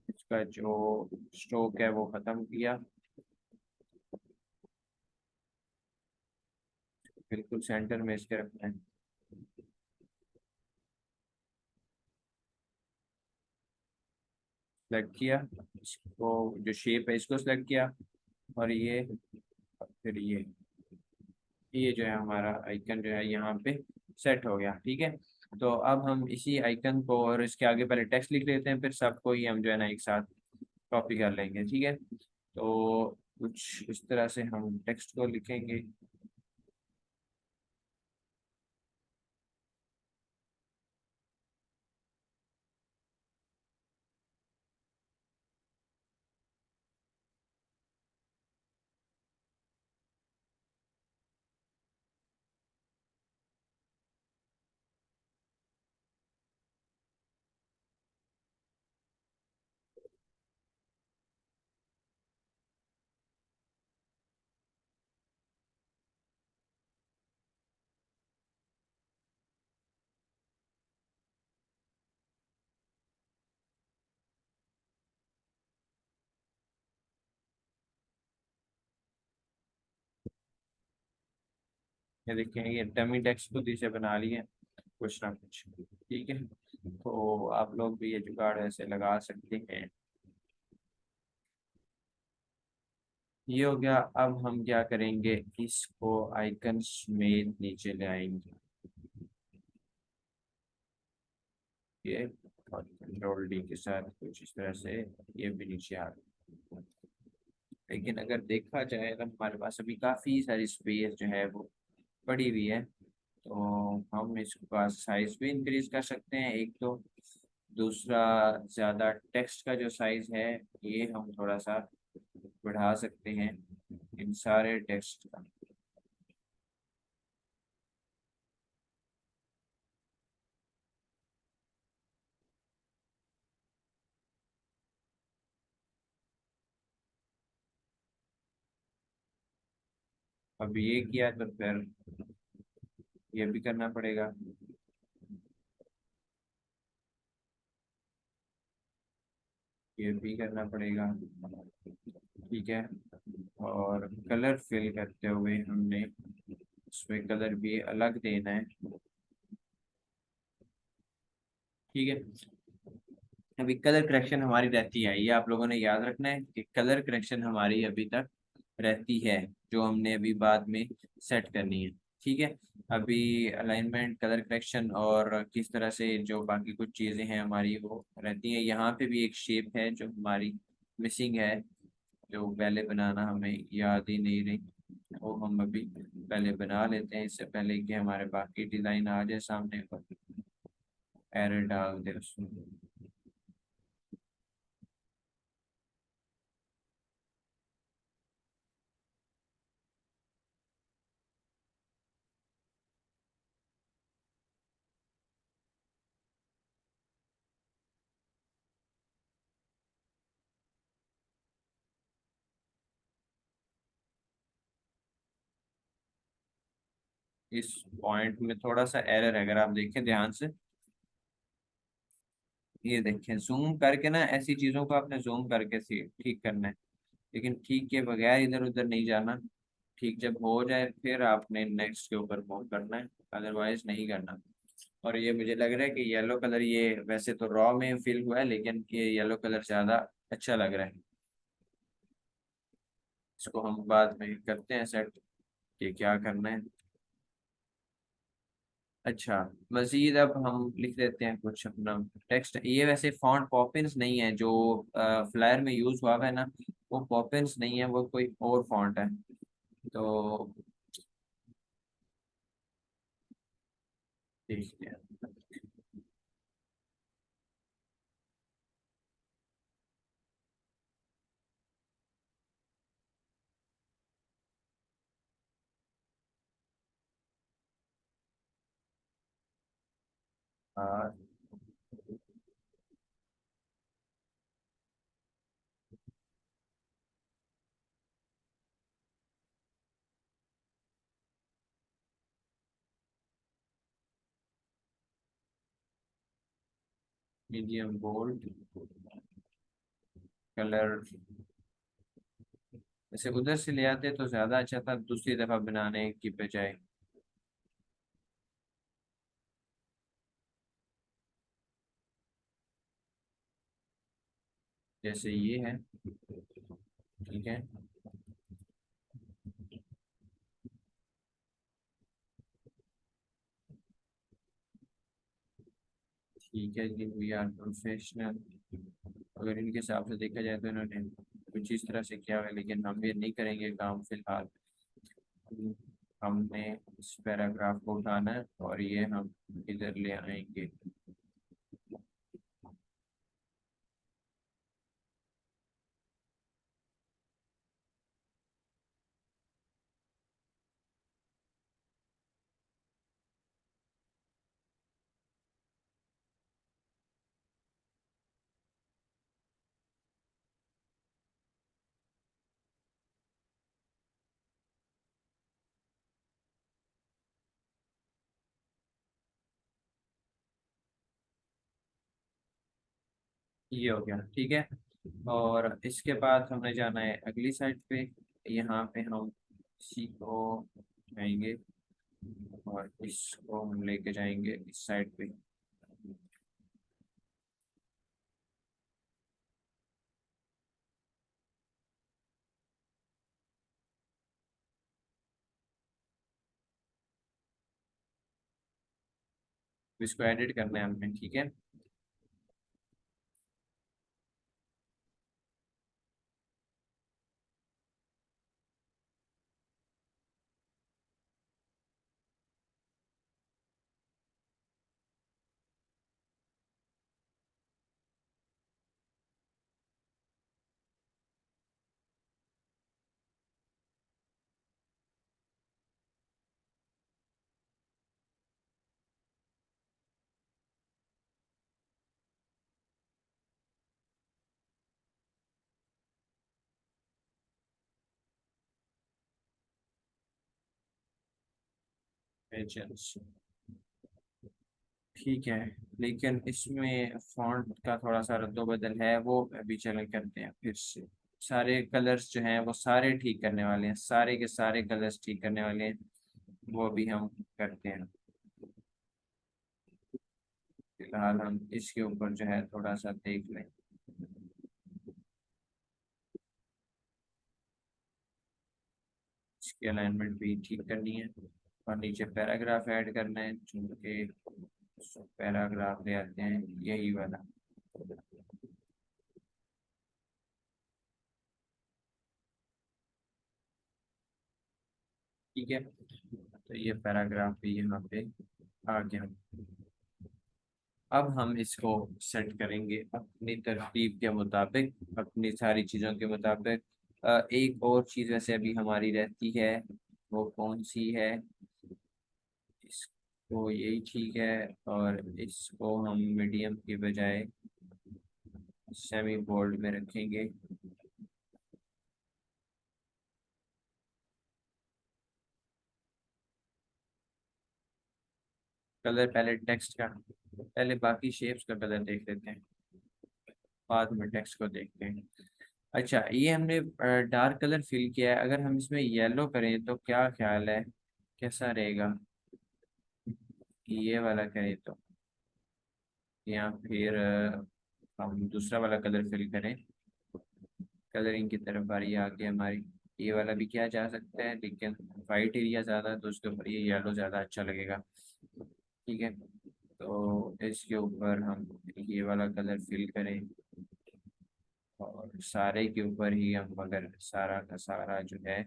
इसका जो स्ट्रोक है वो ख़त्म किया, बिल्कुल सेंटर में इसके रखना है। सेलेक्ट किया, इसको जो शेप है इसको सेलेक्ट किया, और ये, फिर ये जो है हमारा आइकन जो है यहाँ पे सेट हो गया, ठीक है। तो अब हम इसी आइकन को और इसके आगे पहले टेक्स्ट लिख लेते हैं, फिर सबको ही हम जो है ना एक साथ कॉपी कर लेंगे, ठीक है। तो कुछ इस तरह से हम टेक्स्ट को लिखेंगे। ये देखें, ये डमी टेक्स्ट खुद ही से बना लिए कुछ ना कुछ, ठीक है। तो आप लोग भी ये जुगाड़ ऐसे लगा सकते हैं। ये हो गया। अब हम क्या करेंगे, इसको आइकन्स में नीचे ले आएंगे, ये। और कंट्रोल डी के साथ कुछ इस तरह से ये भी नीचे आ गया। लेकिन अगर देखा जाए तो हमारे पास अभी काफ़ी सारी स्पेस जो है वो पड़ी हुई है, तो हम इसका साइज भी इंक्रीज कर सकते हैं एक तो। दूसरा, ज़्यादा टेक्स्ट का जो साइज है ये हम थोड़ा सा बढ़ा सकते हैं इन सारे टेक्स्ट का। अब ये किया तो फिर ये भी करना पड़ेगा। ये भी करना पड़ेगा। ठीक है। और कलर फिल करते हुए हमने उसमें कलर भी अलग देना है। ठीक है। अभी कलर करेक्शन हमारी रहती है, ये आप लोगों ने याद रखना है कि कलर करेक्शन हमारी अभी तक रहती है, जो हमने अभी बाद में सेट करनी है। ठीक है। अभी अलाइनमेंट, कलर करेक्शन और किस तरह से जो बाकी कुछ चीज़ें हैं हमारी वो रहती हैं। यहाँ पे भी एक शेप है जो हमारी मिसिंग है, जो पहले बनाना हमें याद ही नहीं रही, वो हम अभी पहले बना लेते हैं इससे पहले कि हमारे बाकी डिज़ाइन आ जाए सामने पर। एरर डाल दे उसमें। इस पॉइंट में थोड़ा सा एरर है, अगर आप देखें ध्यान से। ये देखें, जूम करके ना ऐसी चीज़ों को आपने जूम करके ठीक करना है, लेकिन ठीक के बगैर इधर उधर नहीं जाना। ठीक जब हो जाए फिर आपने नेक्स्ट के ऊपर मूव करना है, अदरवाइज नहीं करना। और ये मुझे लग रहा है कि येलो कलर, ये वैसे तो रॉ में फिल हुआ है लेकिन ये येलो कलर ज़्यादा अच्छा लग रहा है। इसको हम बाद में करते हैं सेट कि क्या करना है। अच्छा, मजीद अब हम लिख देते हैं कुछ अपना टेक्स्ट। ये वैसे फॉन्ट पॉपिंस नहीं है जो फ्लायर में यूज हुआ है ना, वो पॉपिंस नहीं है, वो कोई और फॉन्ट है। तो ठीक है। मीडियम बोल्ड कलर, वैसे उधर से ले आते तो ज्यादा अच्छा था दूसरी दफा बनाने की बजाय। जैसे ये है। ठीक है। ठीक है जी, वी आर प्रोफेशनल। अगर इनके हिसाब से देखा जाए तो इन्होंने कुछ इस तरह से किया हुआ है, लेकिन हम ये नहीं करेंगे काम फिलहाल। हमने इस पैराग्राफ को उठाना है और ये हम इधर ले आएंगे। ये हो गया। ठीक है। और इसके बाद हमने जाना है अगली साइड पे। यहाँ पे हम इसी को जाएंगे और इसको हम लेके जाएंगे इस साइड पे। इसको एडिट करना है हमने। ठीक है। एजेंसी, ठीक है। लेकिन इसमें फॉन्ट का थोड़ा सा रद्दोबदल है, वो अभी चले करते हैं फिर से। सारे कलर्स जो हैं वो सारे ठीक करने वाले हैं, सारे के सारे कलर्स ठीक करने वाले हैं, वो अभी हम करते हैं। फिलहाल हम इसके ऊपर जो है थोड़ा सा देख लें। इसकी अलाइनमेंट भी ठीक करनी है, और नीचे पैराग्राफ ऐड करना है, चूंकि पैराग्राफ ले आते हैं यही वाला। ठीक है, तो ये पैराग्राफ भी यहाँ पे आ गया। अब हम इसको सेट करेंगे अपनी तरतीब के मुताबिक, अपनी सारी चीज़ों के मुताबिक। एक और चीज़ वैसे अभी हमारी रहती है, वो कौन सी है? इसको यही ठीक है, और इसको हम मीडियम के बजाय सेमी बोल्ड में रखेंगे। कलर पहले टेक्स्ट का, पहले बाकी शेप्स का कलर देख लेते हैं, बाद में टेक्स्ट को देखते हैं। अच्छा, ये हमने डार्क कलर फिल किया है, अगर हम इसमें येलो करें तो क्या ख्याल है, कैसा रहेगा? ये वाला करें तो, या फिर हम दूसरा वाला कलर फिल करें? कलरिंग की तरफ बारी आ गई हमारी। ये वाला भी किया जा सकता है, लेकिन वाइट एरिया ज़्यादा है तो उसके ऊपर ये येलो ज़्यादा अच्छा लगेगा। ठीक है, तो इसके ऊपर हम ये वाला कलर फिल करें, और सारे के ऊपर ही हम अगर सारा का सारा जो है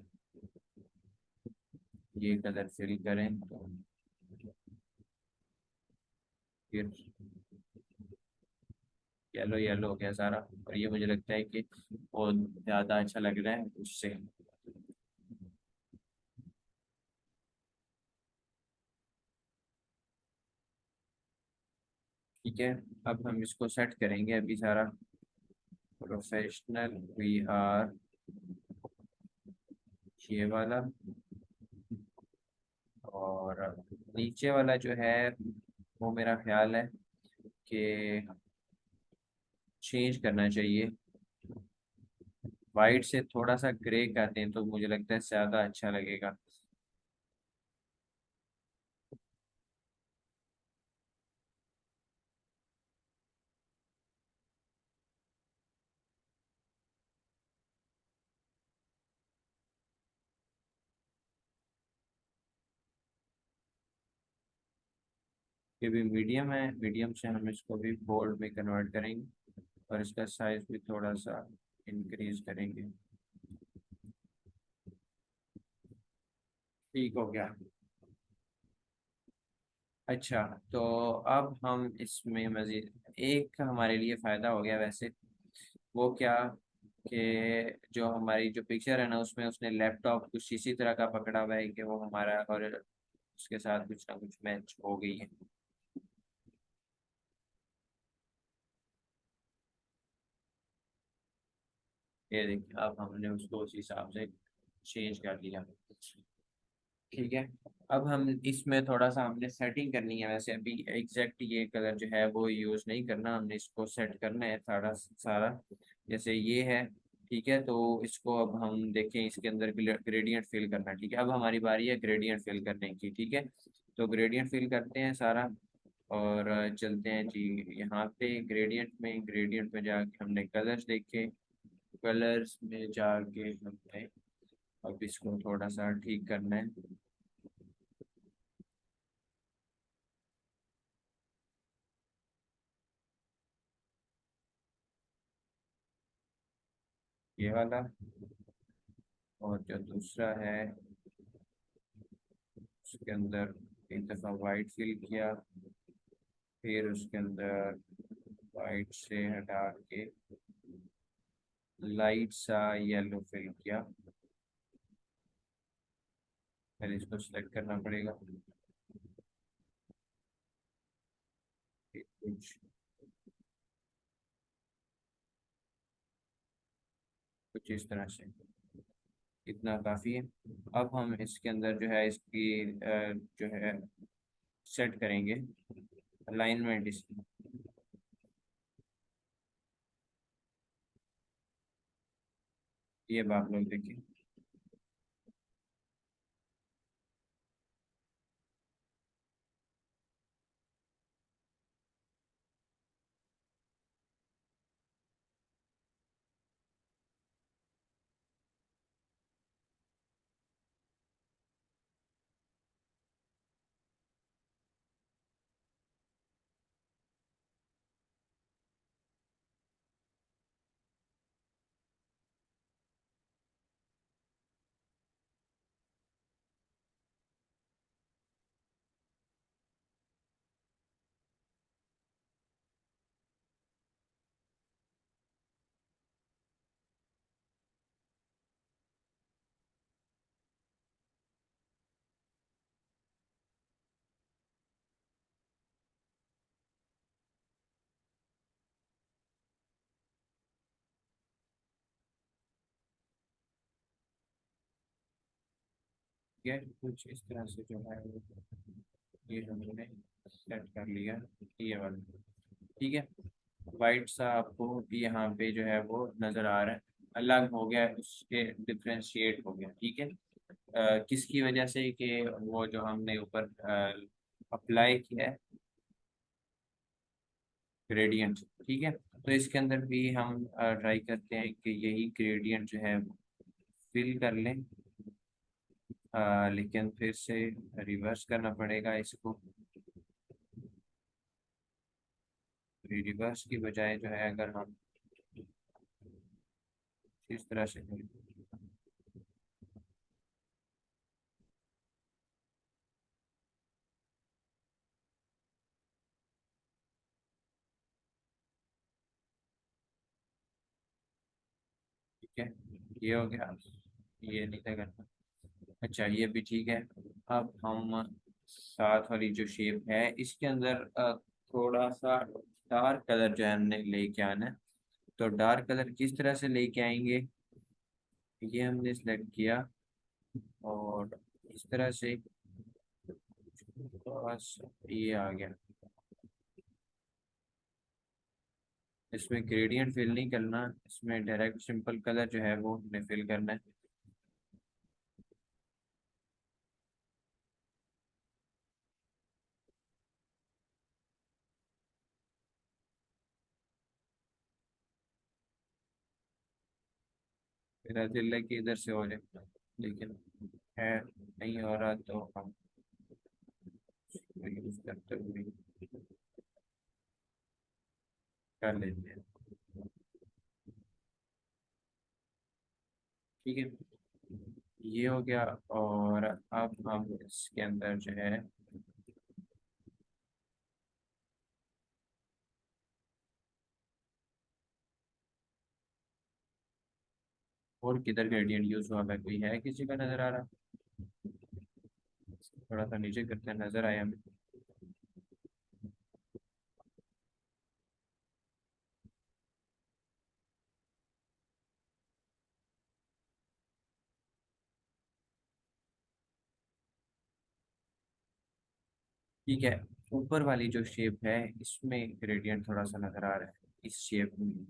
ये कलर फिल करें तो फिर येलो येलो हो गया सारा। और ये मुझे लगता है कि वो ज़्यादा अच्छा लग रहा है उससे। ठीक है, अब हम इसको सेट करेंगे अभी सारा। प्रोफेशनल वी आर, ये वाला, और नीचे वाला जो है वो मेरा ख्याल है कि चेंज करना चाहिए। वाइट से थोड़ा सा ग्रे करते हैं तो मुझे लगता है ज़्यादा अच्छा लगेगा। ये भी मीडियम है, मीडियम से हम इसको भी बोल्ड में कन्वर्ट करेंगे, और इसका साइज भी थोड़ा सा इंक्रीज करेंगे। ठीक हो गया। अच्छा, तो अब हम इसमें मजीद एक हमारे लिए फ़ायदा हो गया वैसे, वो क्या, कि जो हमारी जो पिक्चर है ना उसमें उसने लैपटॉप कुछ इसी तरह का पकड़ा हुआ है कि वो हमारा और उसके साथ कुछ ना कुछ मैच हो गई है। ये देखिए, अब हमने उसको उस हिसाब से चेंज कर लिया। ठीक है, अब हम इसमें थोड़ा सा हमने सेटिंग करनी है, वैसे अभी एग्जैक्ट ये कलर जो है वो यूज़ नहीं करना, हमने इसको सेट करना है सारा सारा, जैसे ये है। ठीक है, तो इसको अब हम देखें, इसके अंदर ग्रेडियंट फिल करना है। ठीक है, अब हमारी बारी है ग्रेडियंट फिल करने की। ठीक है, तो ग्रेडियंट फिल करते हैं सारा, और चलते हैं जी यहाँ पे ग्रेडियंट में जाके हमने कलर्स देखे, कलर्स में जाके हमने अब इसको थोड़ा सा ठीक करना है। ये वाला, और जो दूसरा है उसके अंदर एक दफ़ा वाइट फिल किया, फिर उसके अंदर वाइट से हटा के लाइट सा येलो फिल किया। पहले इसको सिलेक्ट करना पड़ेगा, फिर कुछ इस तरह से। इतना काफ़ी है। अब हम इसके अंदर जो है इसकी जो है सेट करेंगे अलाइनमेंट इसकी। ये अब आप लोग देखिए। ये कुछ इस तरह से जो है ये हमने सेट कर लिया। ये वाला ठीक है। वाइट सा आपको यहाँ पे जो है वो नज़र आ रहा है, अलग हो गया, उसके डिफ्रेंशिएट हो गया। ठीक है। किसकी वजह से कि वो जो हमने ऊपर अप्लाई किया है ग्रेडियंट। ठीक है। तो इसके अंदर भी हम ट्राई करते हैं कि यही ग्रेडियंट जो है फिल कर लें। लेकिन फिर से रिवर्स करना पड़ेगा इसको। रिवर्स की बजाय जो है अगर हम इस तरह से करें। ठीक है। ये हो गया। ये नहीं था करना। अच्छा, ये भी ठीक है। अब हम साथ वाली जो शेप है इसके अंदर थोड़ा सा डार्क कलर जो है हमने लेके आना है। तो डार्क कलर किस तरह से लेके आएंगे, ये हमने सेलेक्ट किया और इस तरह से बस ये आ गया। इसमें ग्रेडियंट फिल नहीं करना, इसमें डायरेक्ट सिंपल कलर जो है वो हमने फिल करना है। मेरा दिल है कि इधर से हो जाए, लेकिन है नहीं हो रहा तो हम यूज करते हुए कर लेते हैं। ठीक है। ये हो गया। और अब हम इसके अंदर जो है और किधर ग्रेडियंट यूज हुआ है, कोई है किसी का नजर आ रहा? थोड़ा सा नीचे करते हैं, नजर आया हमें। ठीक है। ऊपर वाली जो शेप है इसमें ग्रेडियंट थोड़ा सा नजर आ रहा है इस शेप में।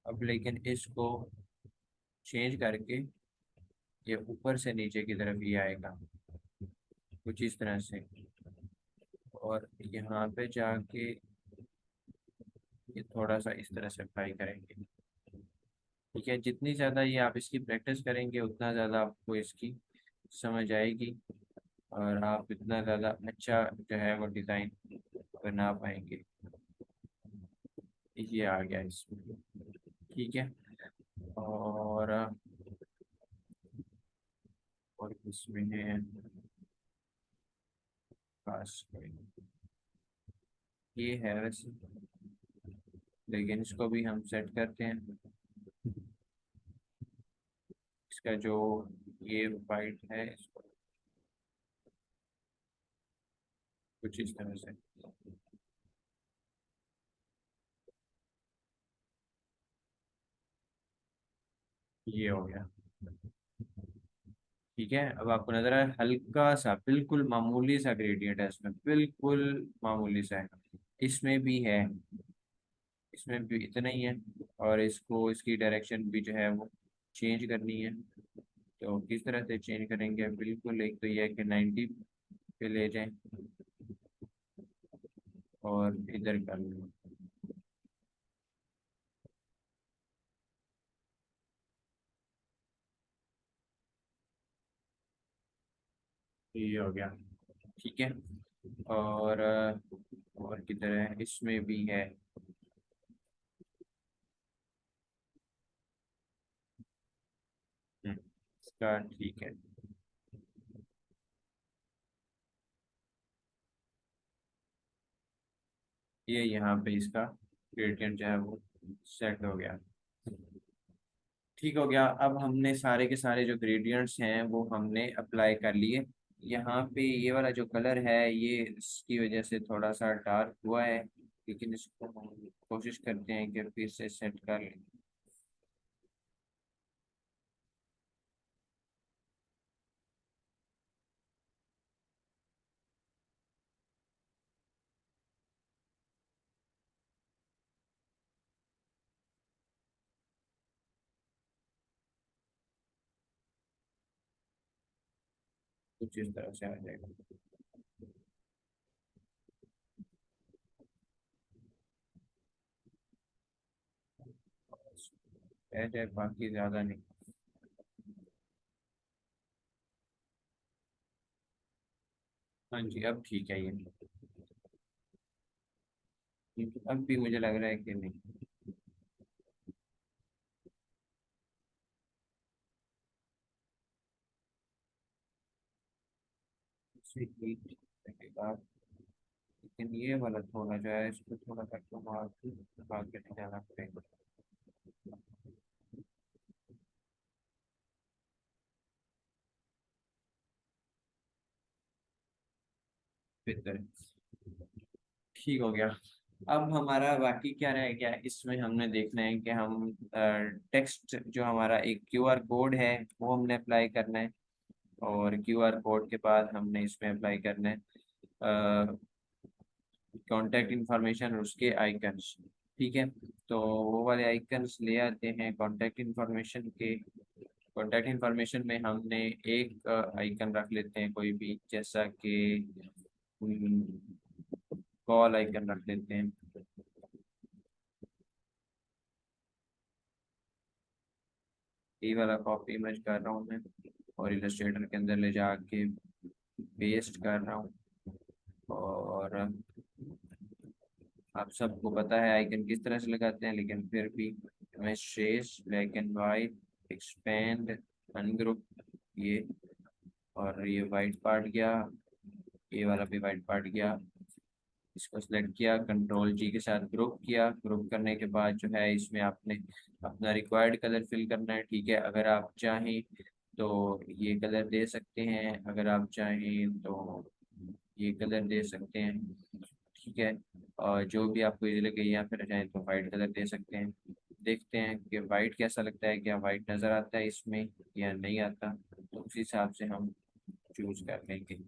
अब लेकिन इसको चेंज करके ये ऊपर से नीचे की तरफ ही आएगा कुछ इस तरह से। और यहाँ पे जाके ये थोड़ा सा इस तरह से अप्लाई करेंगे। ठीक है। जितनी ज़्यादा ये आप इसकी प्रैक्टिस करेंगे उतना ज़्यादा आपको इसकी समझ आएगी और आप इतना ज़्यादा अच्छा जो है वो डिज़ाइन बना पाएंगे। ये आ गया इसमें। ठीक है। और इसमें है पास, ये है वैसे, लेकिन इसको भी हम सेट करते हैं। इसका जो ये वाइट है इसको कुछ इस तरह से। ये हो गया। ठीक है, अब आपको नजर आया हल्का सा, बिल्कुल मामूली सा ग्रेडियंट है इसमें, बिल्कुल मामूली सा है। इसमें भी है, इसमें भी इतना ही है। और इसको, इसकी डायरेक्शन भी जो है वो चेंज करनी है। तो किस तरह से चेंज करेंगे, बिल्कुल एक तो ये है कि 90 पे ले जाएं और इधर कर लें। ये हो गया। ठीक है। और और किधर है, इसमें भी है। इसका ठीक है। ये यहाँ पे इसका ग्रेडियंट जो है वो सेट हो गया। ठीक हो गया। अब हमने सारे के सारे जो ग्रेडियंट्स हैं वो हमने अप्लाई कर लिए। यहाँ पे ये वाला जो कलर है ये इसकी वजह से थोड़ा सा डार्क हुआ है, लेकिन इसको हम कोशिश करते हैं कि फिर से सेट कर लें। कुछ इस तरह से आ जाएगा। रह जाए, बाकी ज़्यादा नहीं। हाँ जी, अब ठीक है ये। अब भी मुझे लग रहा है कि नहीं। इससे ठीक लगेगा, लेकिन ये वाला थोड़ा जो है इसको थोड़ा सा घुमा के आगे ले जाना पड़ेगा। बेहतर है। ठीक हो गया। अब हमारा बाकी क्या रह गया, इसमें हमने देखना है कि हम टेक्स्ट जो हमारा एक क्यूआर कोड है वो हमने अप्लाई करना है। और क्यूआर कोड के बाद हमने इसमें अप्लाई करना है कॉन्टैक्ट इंफॉर्मेशन और उसके आइकन्स। ठीक है, तो वो वाले आइकन्स ले आते हैं कॉन्टैक्ट इंफॉर्मेशन के। कॉन्टैक्ट इंफॉर्मेशन में हमने एक आइकन रख लेते हैं कोई भी, जैसा कि कॉल आइकन रख लेते हैं। ये वाला कॉपी इमेज कर रहा हूँ मैं और इलस्ट्रेटर के अंदर ले जाके पेस्ट कर रहा हूँ। और आप सबको पता है आइकन किस तरह से लगाते हैं, लेकिन फिर भी मैं शेष, black and white, expand, ungroup, ये, और ये वाइट पार्ट गया, ये वाला भी वाइट पार्ट गया। इसको सिलेक्ट किया, कंट्रोल जी के साथ ग्रुप किया। ग्रुप करने के बाद जो है इसमें आपने अपना रिक्वायर्ड कलर फिल करना है। ठीक है, अगर आप चाहें तो ये कलर दे सकते हैं, अगर आप चाहें तो ये कलर दे सकते हैं। ठीक है, और जो भी आपको इजी लगे, या फिर चाहें तो वाइट कलर दे सकते हैं। देखते हैं कि वाइट कैसा लगता है, क्या वाइट नज़र आता है इसमें या नहीं आता, तो उस हिसाब से हम चूज कर लेंगे।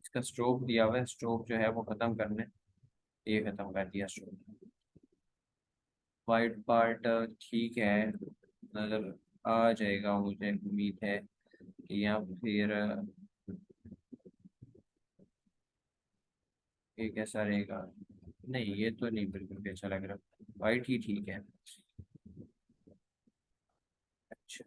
इसका स्ट्रोक दिया हुआ है, स्ट्रोक जो है वो खत्म करना है। ये खत्म कर दिया स्ट्रोक। वाइट पार्ट ठीक है, नजर आ जाएगा मुझे उम्मीद है। या फिर ये कैसा रहेगा, नहीं ये तो नहीं बिल्कुल भी अच्छा लग रहा, वाइट ही ठीक है। अच्छा,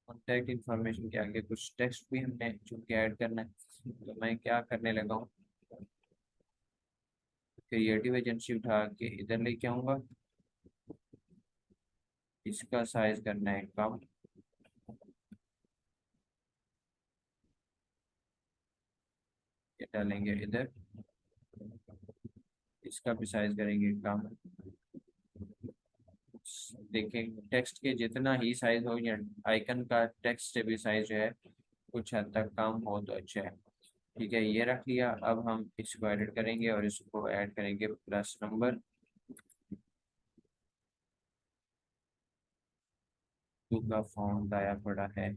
कॉन्टैक्ट इन्फॉर्मेशन के आगे कुछ टेक्स्ट भी हमने चूंकि ऐड करना है, तो मैं क्या करने लगा हूँ, क्रिएटिव एजेंसी उठा के इधर लेके आऊंगा। इसका साइज करना है कम, ये डालेंगे इधर। इसका भी साइज करेंगे कम। देखें टेक्स्ट के जितना ही साइज हो या आइकन का टेक्स्ट से भी साइज जो है कुछ हद तक कम हो तो अच्छा है। ठीक है, ये रख लिया। अब हम इसको एडिट करेंगे और इसको ऐड करेंगे प्लस नंबर। टू का फॉन्ट आया पड़ा है।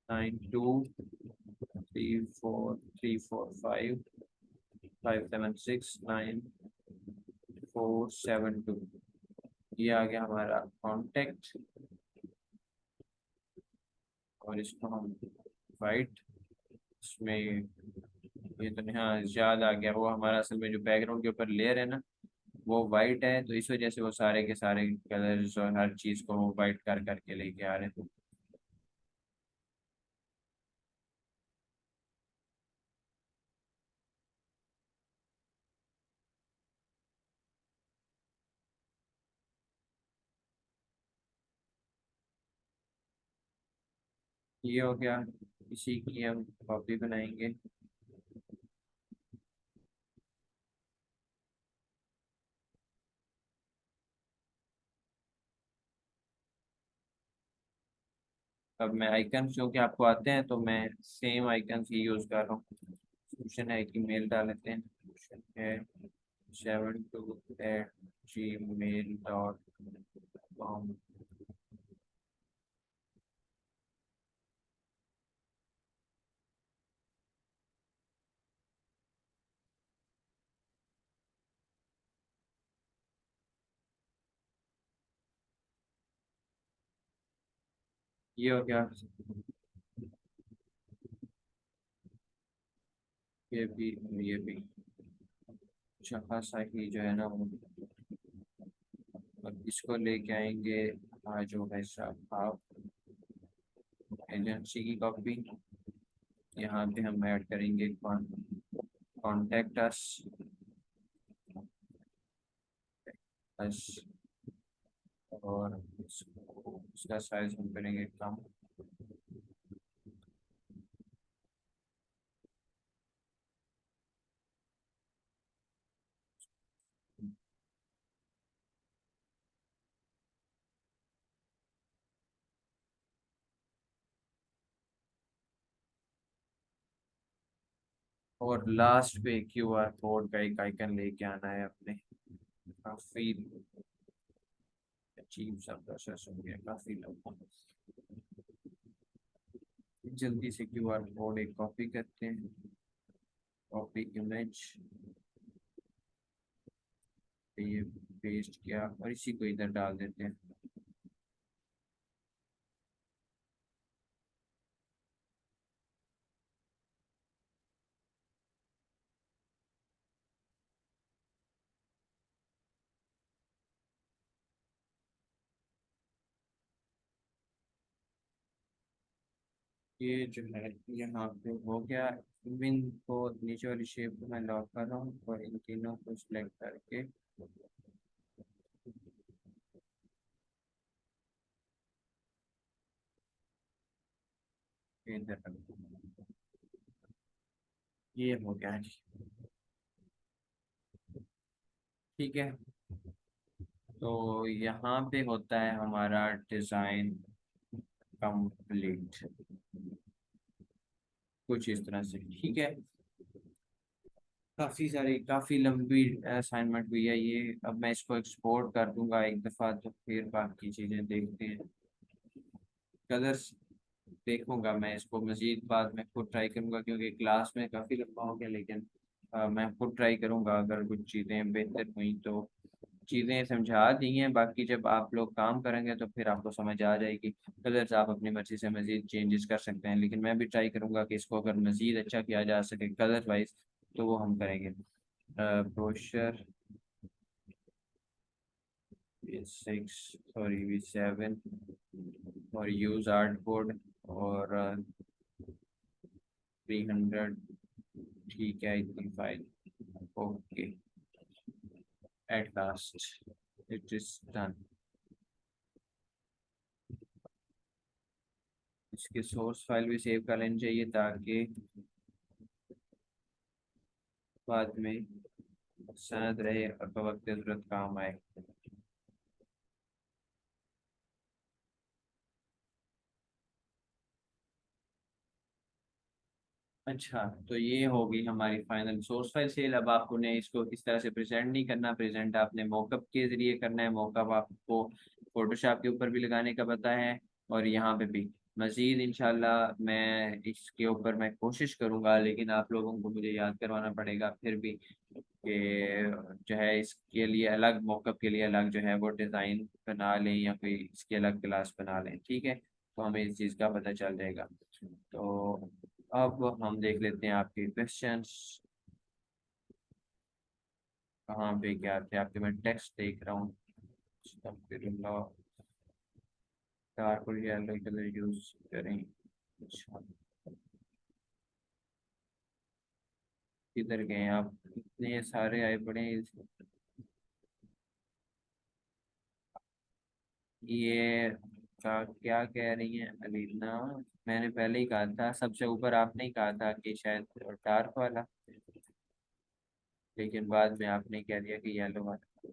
92343455769472। ये आ गया हमारा कॉन्टेक्ट। और इसको हम वाइट, इसमें ये तो हाँ याद आ गया, वो हमारा असल में जो बैकग्राउंड के ऊपर लेयर है ना वो वाइट है, तो इस वजह से वो सारे के सारे कलर्स और हर चीज को वो वाइट कर करके लेके आ रहे हैं। ये हो गया। इसी की हम कॉपी बनाएंगे। अब मैं आइकन जो कि आपको आते हैं तो मैं सेम आइकन ही यूज कर रहा हूँ। क्वेश्चन है कि मेल डाल लेते हैं। क्वेश्चन है 72@gmail.com। ये हो गया। ये भी, ये भी अच्छा खासा ही जो है ना वो, अब इसको लेके आएंगे। जो है साहब आप एजेंसी की कॉपी, यहाँ पे हम ऐड करेंगे कॉन्टेक्ट अस अस। और इसका साइज हम करेंगे कम। और लास्ट पे क्यूआर कोड का एक आइकन लेके आना है अपने। काफी अजीब सा प्रोसेस हो गया, काफी लंबा। जल्दी से क्यूआर कोड एक कॉपी करते हैं। कॉपी इमेज, ये पेस्ट किया और इसी को इधर डाल देते हैं। ये जो है यहाँ पे हो गया। विन को नीचे वाली शेप को मैं लॉक कर रहा हूँ और इन तीनों को सिलेक्ट करके इधर रख दूंगा। ये हो गया जी। ठीक है, तो यहाँ पे होता है हमारा डिजाइन कंप्लीट कुछ इस तरह से। ठीक है, काफी लंबी असाइनमेंट हुई है ये। अब मैं इसको एक्सपोर्ट कर दूंगा एक दफा, तो फिर बाकी चीजें देखते हैं। कलर्स देखूंगा मैं इसको मजीद, बाद में खुद ट्राई करूंगा क्योंकि क्लास में काफी लंबा हो गया। लेकिन मैं खुद ट्राई करूंगा, अगर कुछ चीजें बेहतर हुई तो। चीजें समझा दी हैं, बाकी जब आप लोग काम करेंगे तो फिर आपको समझ आ जाएगी। कलर्स आप अपनी मर्जी से मजीद चेंजेस कर सकते हैं, लेकिन मैं भी ट्राई करूंगा कि इसको अगर मजीद अच्छा किया जा सके कलर वाइज तो वो हम करेंगे। ब्रोशर V6, सॉरी V7, और यूज आर्ट बोर्ड, और 300। ठीक है, इतनी file. Okay, at last it is done. इसके सोर्स फाइल भी सेव कर लेनी चाहिए ताकि बाद में सनद रहे और वक्त जरूरत काम आए। अच्छा, तो ये होगी हमारी फाइनल सोर्स फाइल सेल। अब आपको ने इसको इस तरह से प्रेजेंट नहीं करना, प्रेजेंट आपने मॉकअप के जरिए करना है। मॉकअप आपको फोटोशॉप के ऊपर भी लगाने का पता है और यहाँ पे भी। मजीद इंशाल्लाह मैं इसके ऊपर मैं कोशिश करूंगा, लेकिन आप लोगों को मुझे याद करवाना पड़ेगा फिर भी कि जो है इसके लिए अलग, मॉकअप के लिए अलग जो है वो डिज़ाइन बना लें या कोई इसकी अलग क्लास बना लें। ठीक है, तो हमें इस चीज़ का पता चल जाएगा। तो अब हम देख लेते हैं आपके क्वेश्चंस कहाँ पे क्या थे आपके। मैं टेक्स्ट देख रहा हूँ। अस्तगफिरुल्लाह। डार्क और येलो कलर यूज करें। अच्छा, किधर गए आप, इतने सारे आए पड़े हैं। ये क्या कह रही हैं अलीना। मैंने पहले ही कहा था, सबसे ऊपर आपने ही कहा था कि शायद डार्क वाला, लेकिन बाद में आपने कह दिया कि येलो वाला।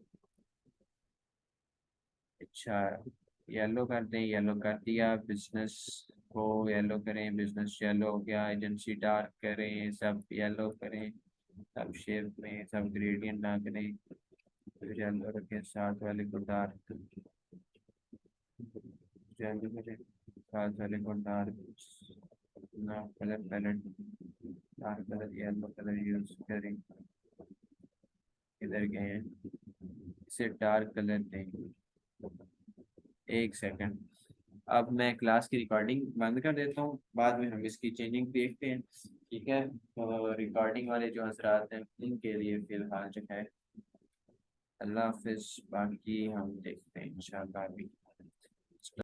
अच्छा, येलो कर दें, येलो कर दिया। बिजनेस को येलो करें, बिजनेस येलो हो गया। एजेंसी डार्क करें, सब येलो करें, सब शेप में, सब ग्रेडियंट ना करें। फिर येलो रखें, साथ वाले को डार्क, येलो करें, साथ वाले को डार्क ना colour palette, dark colour yellow colour use करें। इधर गए हैं, इसे डार्क कलर दें। एक सेकंड, अब मैं क्लास की रिकॉर्डिंग बंद कर देता हूँ, बाद में हम इसकी चेंजिंग देखते हैं। ठीक है, तो रिकॉर्डिंग वाले जो हजरात हैं उनके लिए फिलहाल जो है अल्लाह हाफिज, बाकी हम देखते हैं इंशाल्लाह अभी।